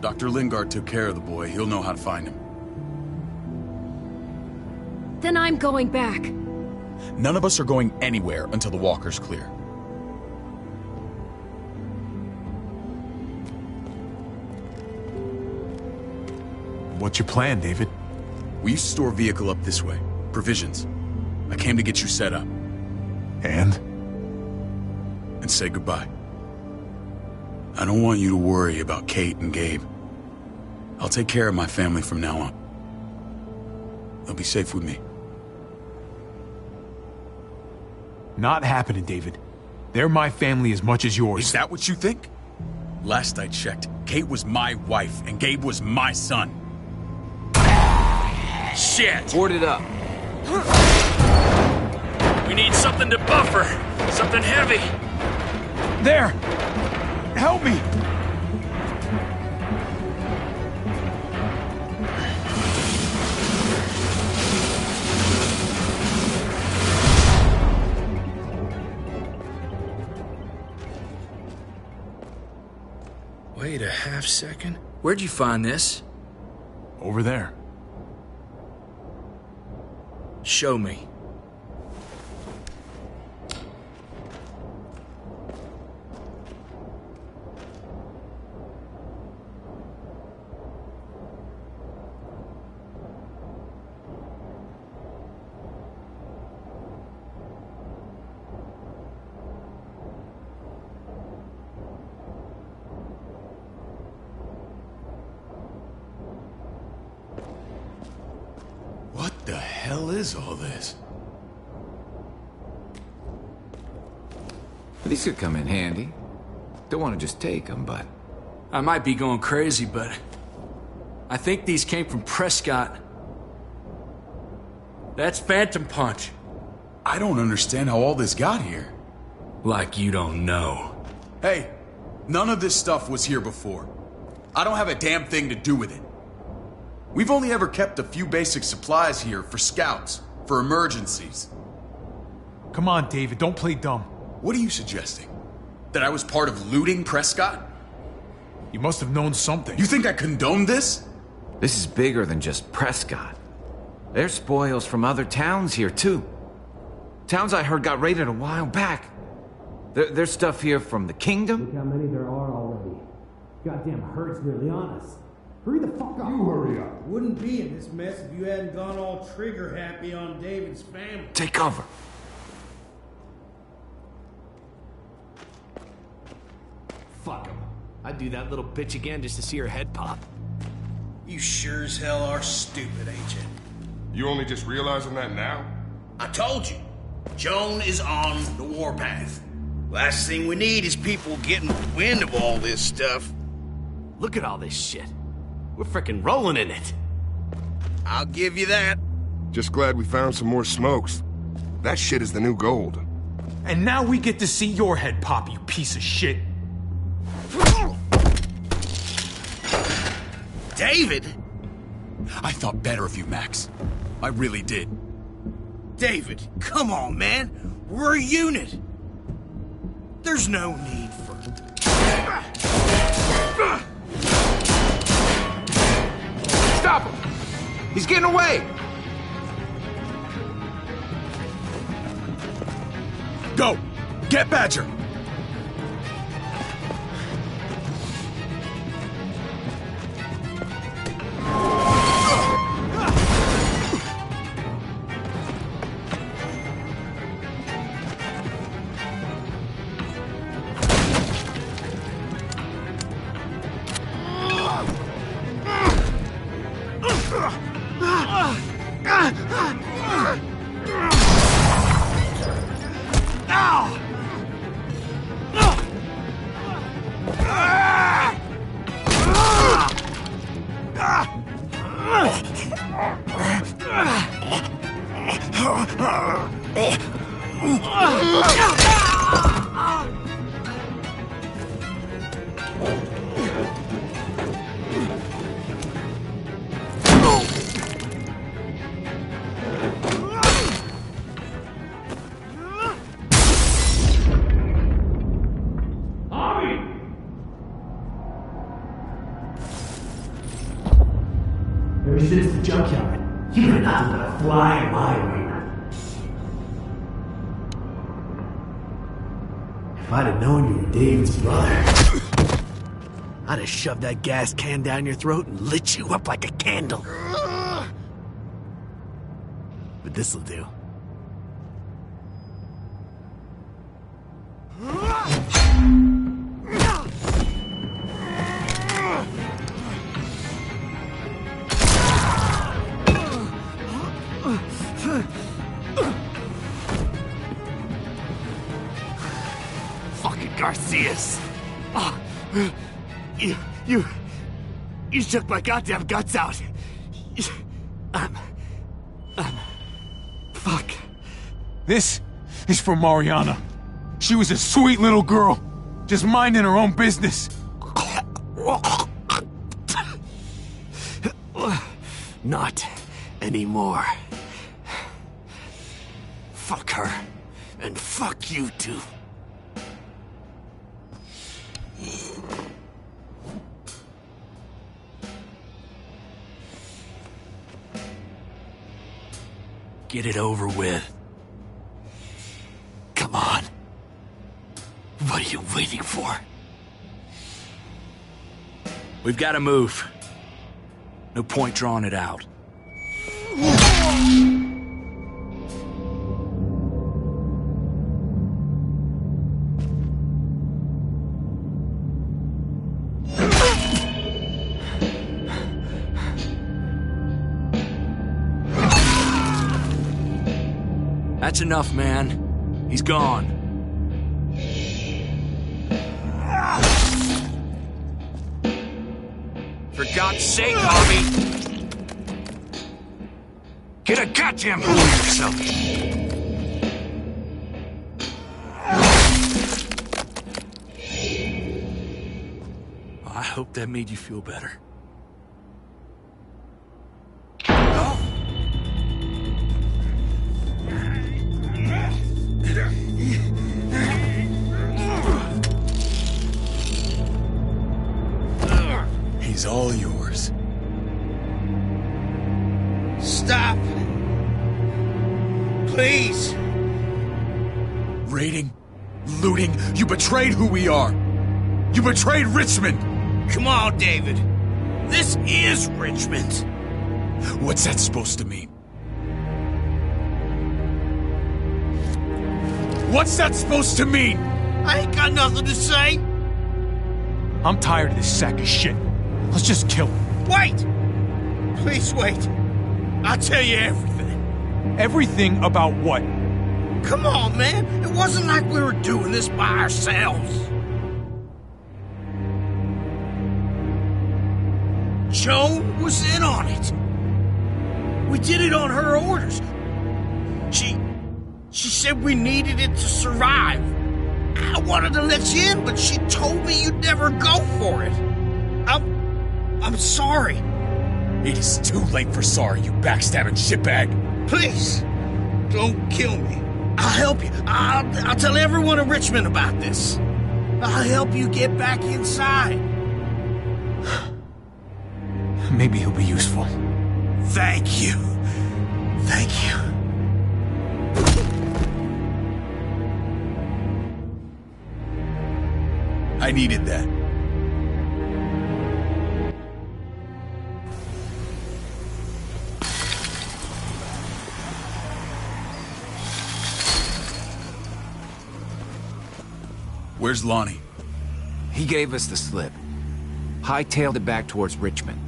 Dr. Lingard took care of the boy. He'll know how to find him. Then I'm going back. None of us are going anywhere until the walker's clear. What's your plan, David? We used to store a vehicle up this way. Provisions. I came to get you set up. And? And say goodbye. I don't want you to worry about Kate and Gabe. I'll take care of my family from now on. They'll be safe with me. Not happening, David. They're my family as much as yours. Is that what you think? Last I checked, Kate was my wife and Gabe was my son. Shit! Board it up. We need something to buffer. Something heavy. There! Help me! Wait a half second. Where'd you find this? Over there. Show me. What the hell is all this? These could come in handy. Don't want to just take them, but... I might be going crazy, but... I think these came from Prescott. That's Phantom Punch. I don't understand how all this got here. Like you don't know. Hey, none of this stuff was here before. I don't have a damn thing to do with it. We've only ever kept a few basic supplies here for scouts, for emergencies. Come on, David, don't play dumb. What are you suggesting? That I was part of looting Prescott? You must have known something. You think I condoned this? This is bigger than just Prescott. There's spoils from other towns here, too. Towns I heard got raided a while back. There's stuff here from the kingdom. Look how many there are already. Goddamn herd's nearly on us. Hurry the fuck up. You hurry up. Wouldn't be in this mess if you hadn't gone all trigger happy on David's family. Take cover. Fuck him. I'd do that little bitch again just to see her head pop. You sure as hell are stupid, ain't you? You only just realizing that now? I told you. Joan is on the warpath. Last thing we need is people getting wind of all this stuff. Look at all this shit. We're frickin' rolling in it. I'll give you that. Just glad we found some more smokes. That shit is the new gold. And now we get to see your head pop, you piece of shit. David? I thought better of you, Max. I really did. David, come on, man. We're a unit. There's no need for... Stop him! He's getting away! Go! Get Badger! Ever since the junkyard, you've been nothing but a fly in my arena. If I'd have known you were David's brother, I'd have shoved that gas can down your throat and lit you up like a candle. But this'll do. Fucking Garcias. Oh, you shook my goddamn guts out. Fuck. This is for Mariana. She was a sweet little girl, just minding her own business. Not anymore. Fuck her, and fuck you too. Get it over with. Come on. What are you waiting for? We've got to move. No point drawing it out. That's enough, man. He's gone. For God's sake, Harvey! Get a goddamn hold of yourself! I hope that made you feel better. He's all yours. Stop! Please! Raiding, looting, you betrayed who we are. You betrayed Richmond. Come on, David. This is Richmond. What's that supposed to mean? What's that supposed to mean? I ain't got nothing to say. I'm tired of this sack of shit. Let's just kill him. Wait! Please wait. I'll tell you everything. Everything about what? Come on, man. It wasn't like we were doing this by ourselves. Joan was in on it. We did it on her orders. She said we needed it to survive. I wanted to let you in, but she told me you'd never go for it. I'm sorry. It is too late for sorry, you backstabbing shitbag. Please, don't kill me. I'll help you. I'll tell everyone in Richmond about this. I'll help you get back inside. Maybe he'll be useful. Thank you. Thank you. I needed that. Where's Lonnie? He gave us the slip. Hightailed it back towards Richmond.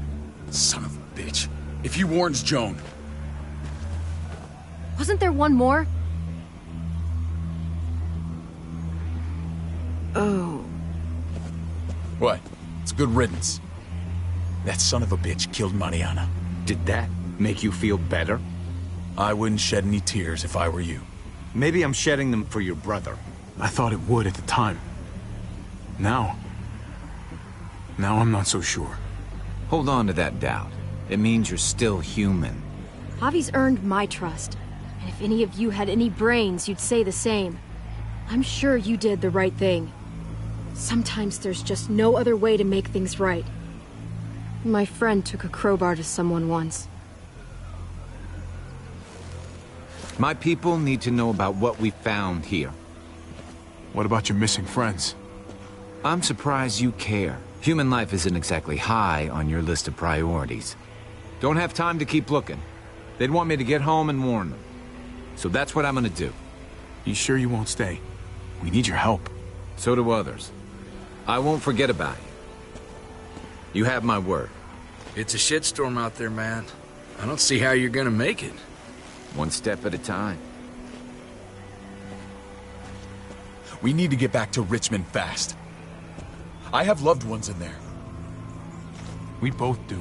Son of a bitch. If he warns Joan... Wasn't there one more? Oh. What? It's good riddance. That son of a bitch killed Mariana. Did that make you feel better? I wouldn't shed any tears if I were you. Maybe I'm shedding them for your brother. I thought it would at the time. Now I'm not so sure. Hold on to that doubt. It means you're still human. Javi's earned my trust. And if any of you had any brains, you'd say the same. I'm sure you did the right thing. Sometimes there's just no other way to make things right. My friend took a crowbar to someone once. My people need to know about what we found here. What about your missing friends? I'm surprised you care. Human life isn't exactly high on your list of priorities. Don't have time to keep looking. They'd want me to get home and warn them. So that's what I'm gonna do. You sure you won't stay? We need your help. So do others. I won't forget about you. You have my word. It's a shitstorm out there, man. I don't see how you're gonna make it. One step at a time. We need to get back to Richmond fast. I have loved ones in there. We both do.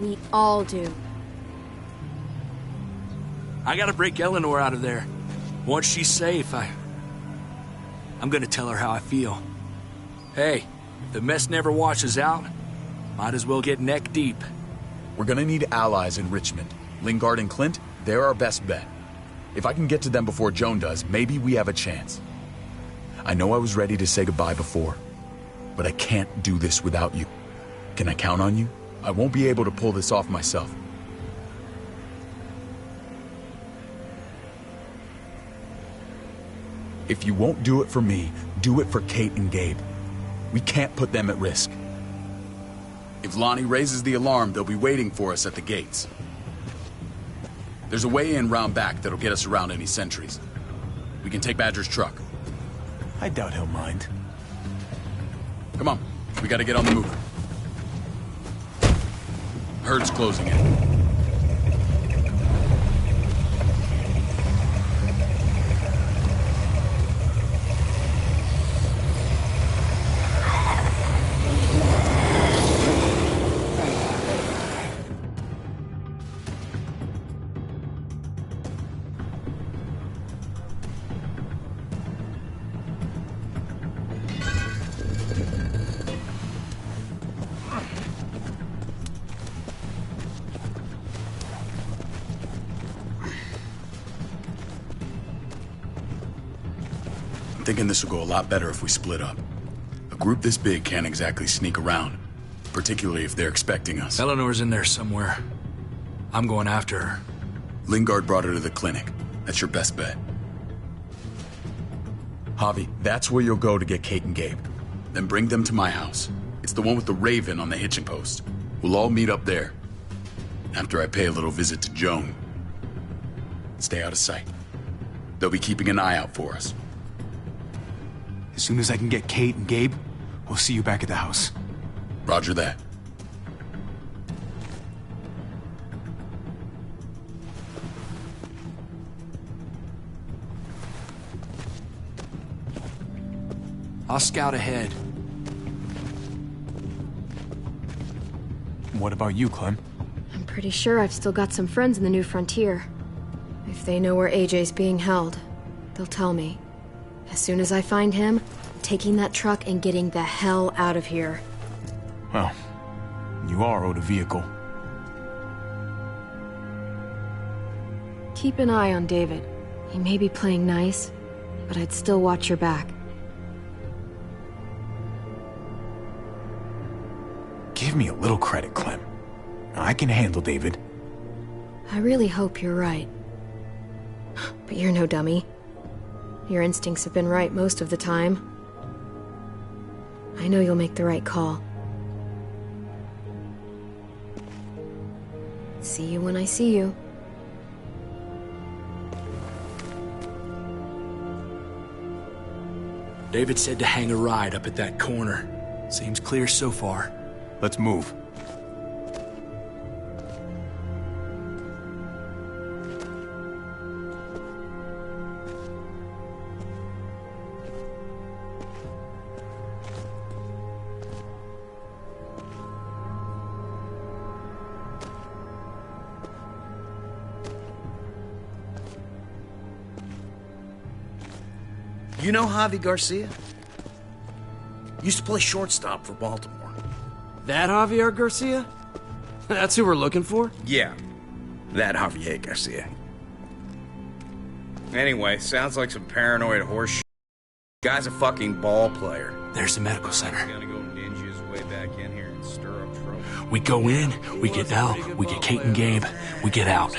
We all do. I gotta break Eleanor out of there. Once she's safe, I'm gonna tell her how I feel. Hey, if the mess never washes out, might as well get neck deep. We're gonna need allies in Richmond. Lingard and Clint, they're our best bet. If I can get to them before Joan does, maybe we have a chance. I know I was ready to say goodbye before, but I can't do this without you. Can I count on you? I won't be able to pull this off myself. If you won't do it for me, do it for Kate and Gabe. We can't put them at risk. If Lonnie raises the alarm, they'll be waiting for us at the gates. There's a way in round back that'll get us around any sentries. We can take Badger's truck. I doubt he'll mind. Come on, we gotta get on the move. Herd's closing in. thinking this will go a lot better if we split up. A group this big can't exactly sneak around, particularly if they're expecting us. Eleanor's in there somewhere. I'm going after her. Lingard brought her to the clinic. That's your best bet. Javi, that's where you'll go to get Kate and Gabe. Then bring them to my house. It's the one with the raven on the hitching post. We'll all meet up there. After I pay a little visit to Joan. Stay out of sight. They'll be keeping an eye out for us. As soon as I can get Kate and Gabe, we'll see you back at the house. Roger that. I'll scout ahead. What about you, Clem? I'm pretty sure I've still got some friends in the New Frontier. If they know where AJ's being held, they'll tell me. As soon as I find him, I'm taking that truck and getting the hell out of here. Well, you are owed a vehicle. Keep an eye on David. He may be playing nice, but I'd still watch your back. Give me a little credit, Clem. I can handle David. I really hope you're right. But you're no dummy. Your instincts have been right most of the time. I know you'll make the right call. See you when I see you. David said to hang a ride up at that corner. Seems clear so far. Let's move. You know Javi Garcia? Used to play shortstop for Baltimore. That Javier Garcia? That's who we're looking for? Yeah, that Javier Garcia. Anyway, sounds like some paranoid horse shit. Guy's a fucking ball player. There's the medical center. Gonna go ninja his way back in here and stir up trouble. We go in, we get Elle, we get Kate and Gabe, we get out.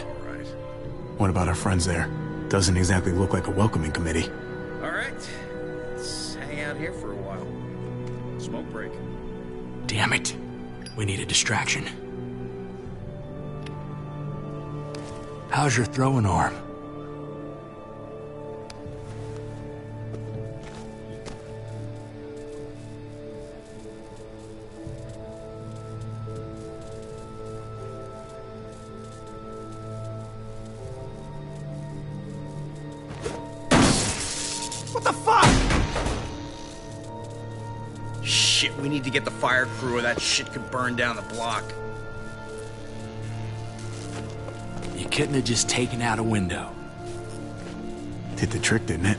What about our friends there? Doesn't exactly look like a welcoming committee. Alright, let's hang out here for a while. Smoke break. Damn it. We need a distraction. How's your throwing arm? What the fuck? Shit, we need to get the fire crew or that shit could burn down the block. You couldn't have just taken out a window. Did the trick, didn't it?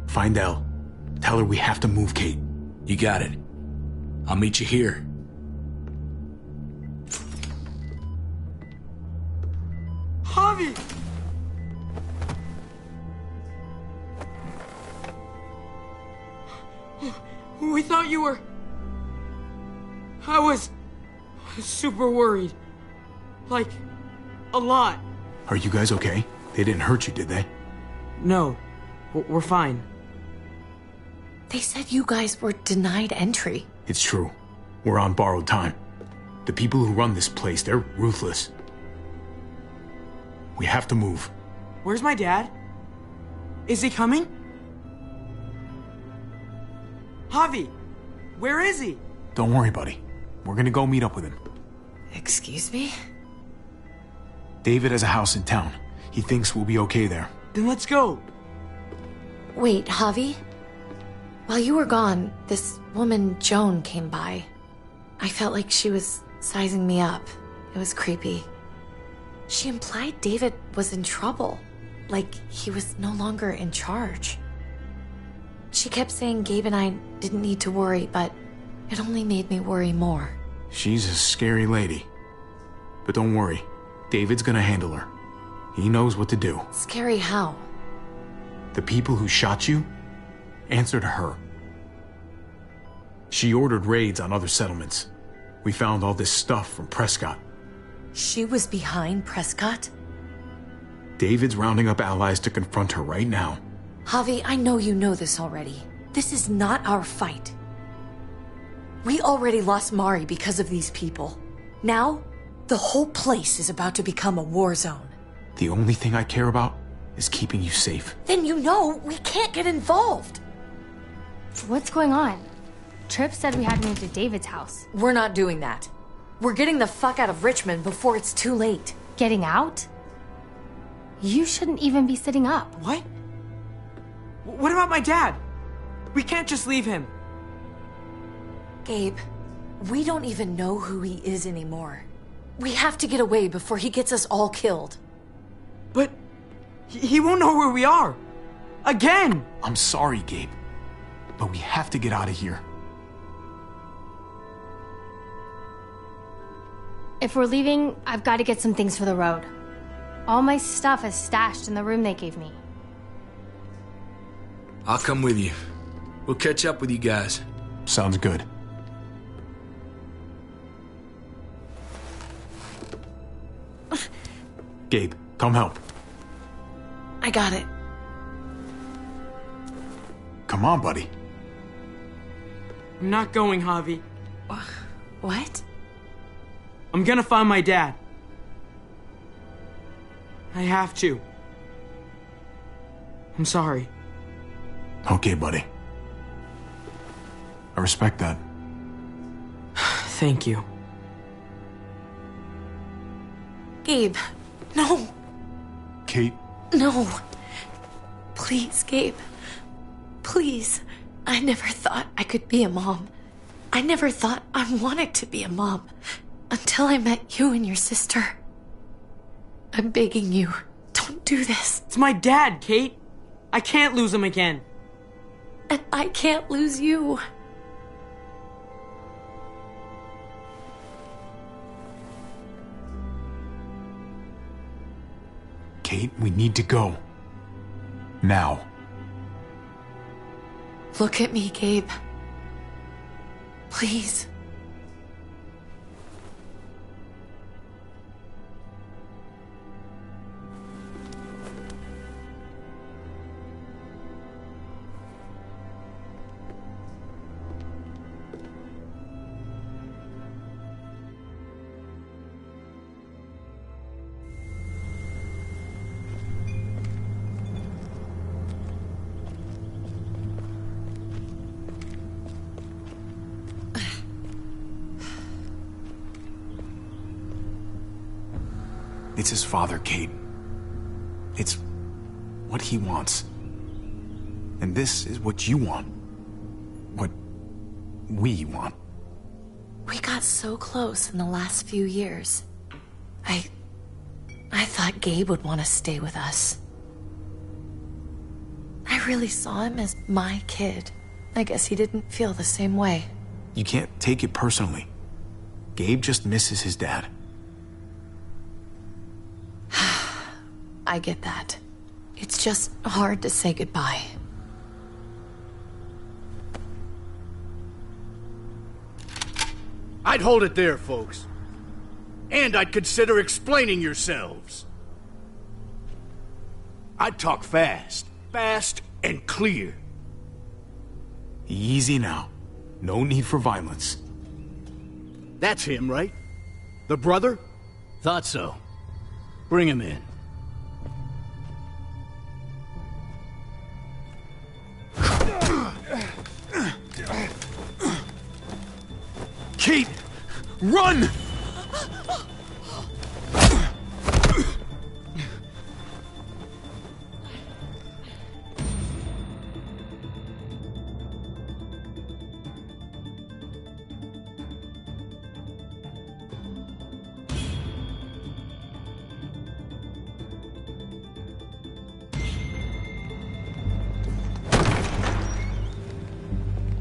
Find Elle. Tell her we have to move Kate. You got it. I'll meet you here. Javi! We thought you were... I was super worried. Like, a lot. Are you guys okay? They didn't hurt you, did they? No, we're fine. They said you guys were denied entry. It's true. We're on borrowed time. The people who run this place, they're ruthless. We have to move. Where's my dad? Is he coming? Javi, where is he? Don't worry, buddy. We're gonna go meet up with him. Excuse me? David has a house in town. He thinks we'll be okay there. Then let's go. Wait, Javi? While you were gone, this woman, Joan, came by. I felt like she was sizing me up. It was creepy. She implied David was in trouble, like he was no longer in charge. She kept saying Gabe and I didn't need to worry, but it only made me worry more. She's a scary lady. But don't worry, David's gonna handle her. He knows what to do. Scary how? The people who shot you answered her. She ordered raids on other settlements. We found all this stuff from Prescott. She was behind Prescott? David's rounding up allies to confront her right now. Javi, I know you know this already. This is not our fight. We already lost Mari because of these people. Now, the whole place is about to become a war zone. The only thing I care about is keeping you safe. Then you know we can't get involved. What's going on? Tripp said we had to move to David's house. We're not doing that. We're getting the fuck out of Richmond before it's too late. Getting out? You shouldn't even be sitting up. What? What about my dad? We can't just leave him. Gabe, we don't even know who he is anymore. We have to get away before he gets us all killed. But he won't know where we are. Again! I'm sorry, Gabe, but we have to get out of here. If we're leaving, I've got to get some things for the road. All my stuff is stashed in the room they gave me. I'll come with you. We'll catch up with you guys. Sounds good. Gabe, come help. I got it. Come on, buddy. I'm not going, Javi. What? I'm gonna find my dad. I have to. I'm sorry. Okay, buddy. I respect that. Thank you. Gabe, no. Kate? No. Please, Gabe. Please. I never thought I could be a mom. I never thought I wanted to be a mom. Until I met you and your sister. I'm begging you, don't do this. It's my dad, Kate. I can't lose him again. And I can't lose you. Kate, we need to go. Now. Look at me, Gabe. Please. It's his father, Kate. It's what he wants. And this is what you want. What we want. We got so close in the last few years. I thought Gabe would want to stay with us. I really saw him as my kid. I guess he didn't feel the same way. You can't take it personally. Gabe just misses his dad. I get that. It's just hard to say goodbye. I'd hold it there, folks. And I'd consider explaining yourselves. I'd talk fast. Fast and clear. Easy now. No need for violence. That's him, right? The brother? Thought so. Bring him in. Kate! Run!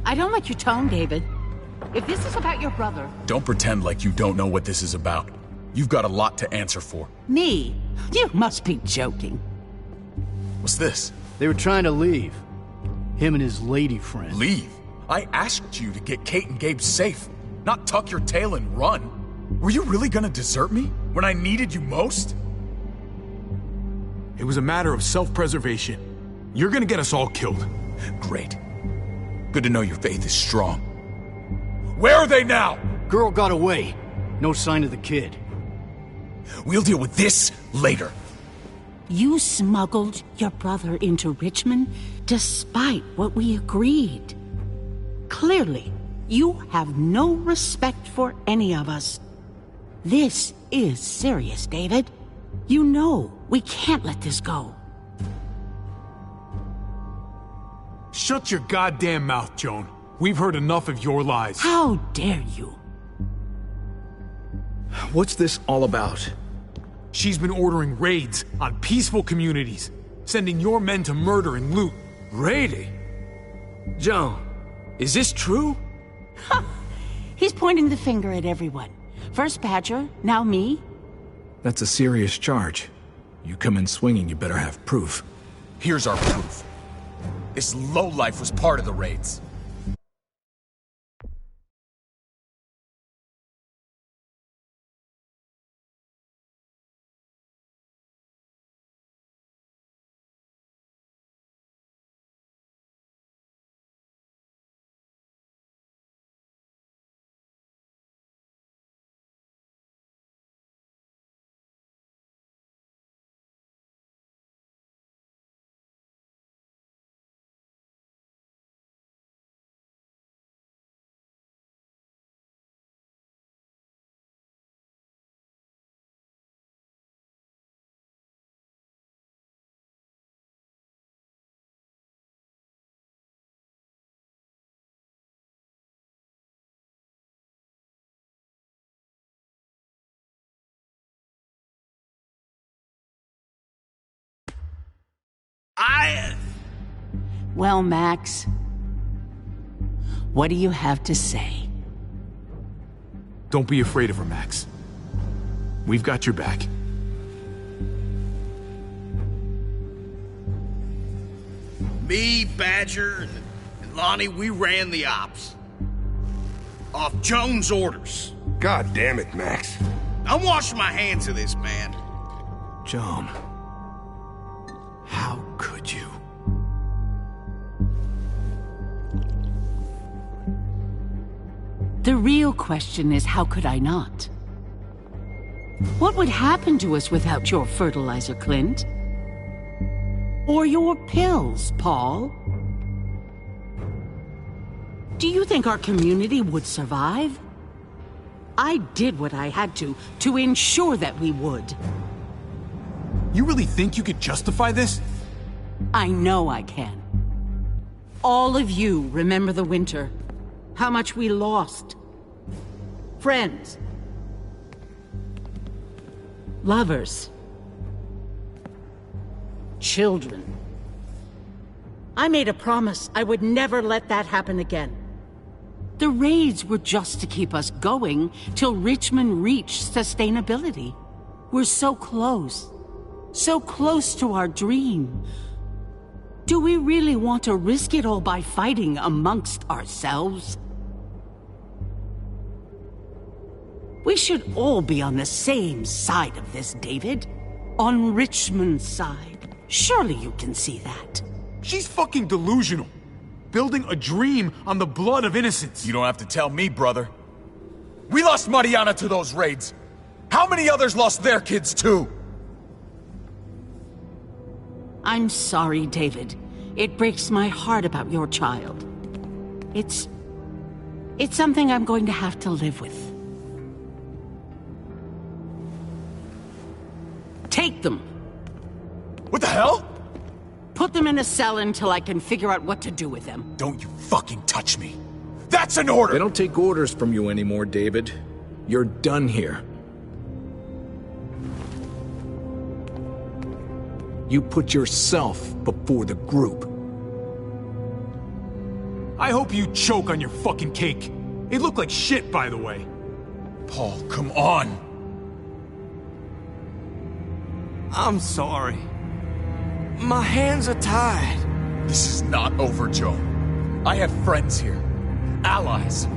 I don't like your tone, David. If this is about your brother... Don't pretend like you don't know what this is about. You've got a lot to answer for. Me? You must be joking. What's this? They were trying to leave. Him and his lady friend. Leave? I asked you to get Kate and Gabe safe, not tuck your tail and run. Were you really gonna desert me when I needed you most? It was a matter of self-preservation. You're gonna get us all killed. Great. Good to know your faith is strong. Where are they now? Girl got away. No sign of the kid. We'll deal with this later. You smuggled your brother into Richmond despite what we agreed. Clearly, you have no respect for any of us. This is serious, David. You know we can't let this go. Shut your goddamn mouth, Joan. We've heard enough of your lies. How dare you? What's this all about? She's been ordering raids on peaceful communities, sending your men to murder and loot. Raiding? Joan, is this true? He's pointing the finger at everyone. First Badger, now me. That's a serious charge. You come in swinging, you better have proof. Here's our proof. This lowlife was part of the raids. Well, Max, what do you have to say? Don't be afraid of her, Max. We've got your back. Me, Badger, and Lonnie, we ran the ops. Off Joan's orders. God damn it, Max. I'm washing my hands of this, man. Joan, how could you? The real question is, how could I not? What would happen to us without your fertilizer, Clint? Or your pills, Paul? Do you think our community would survive? I did what I had to ensure that we would. You really think you could justify this? I know I can. All of you remember the winter. How much we lost. Friends. Lovers. Children. I made a promise I would never let that happen again. The raids were just to keep us going till Richmond reached sustainability. We're so close. So close to our dream. Do we really want to risk it all by fighting amongst ourselves? We should all be on the same side of this, David. On Richmond's side. Surely you can see that. She's fucking delusional. Building a dream on the blood of innocents. You don't have to tell me, brother. We lost Mariana to those raids. How many others lost their kids too? I'm sorry, David. It breaks my heart about your child. It's something I'm going to have to live with. Take them. What the hell? Put them in a cell until I can figure out what to do with them. Don't you fucking touch me. That's an order! They don't take orders from you anymore, David. You're done here. You put yourself before the group. I hope you choke on your fucking cake. It looked like shit, by the way. Paul, come on! I'm sorry. My hands are tied. This is not over, Joe. I have friends here. Allies.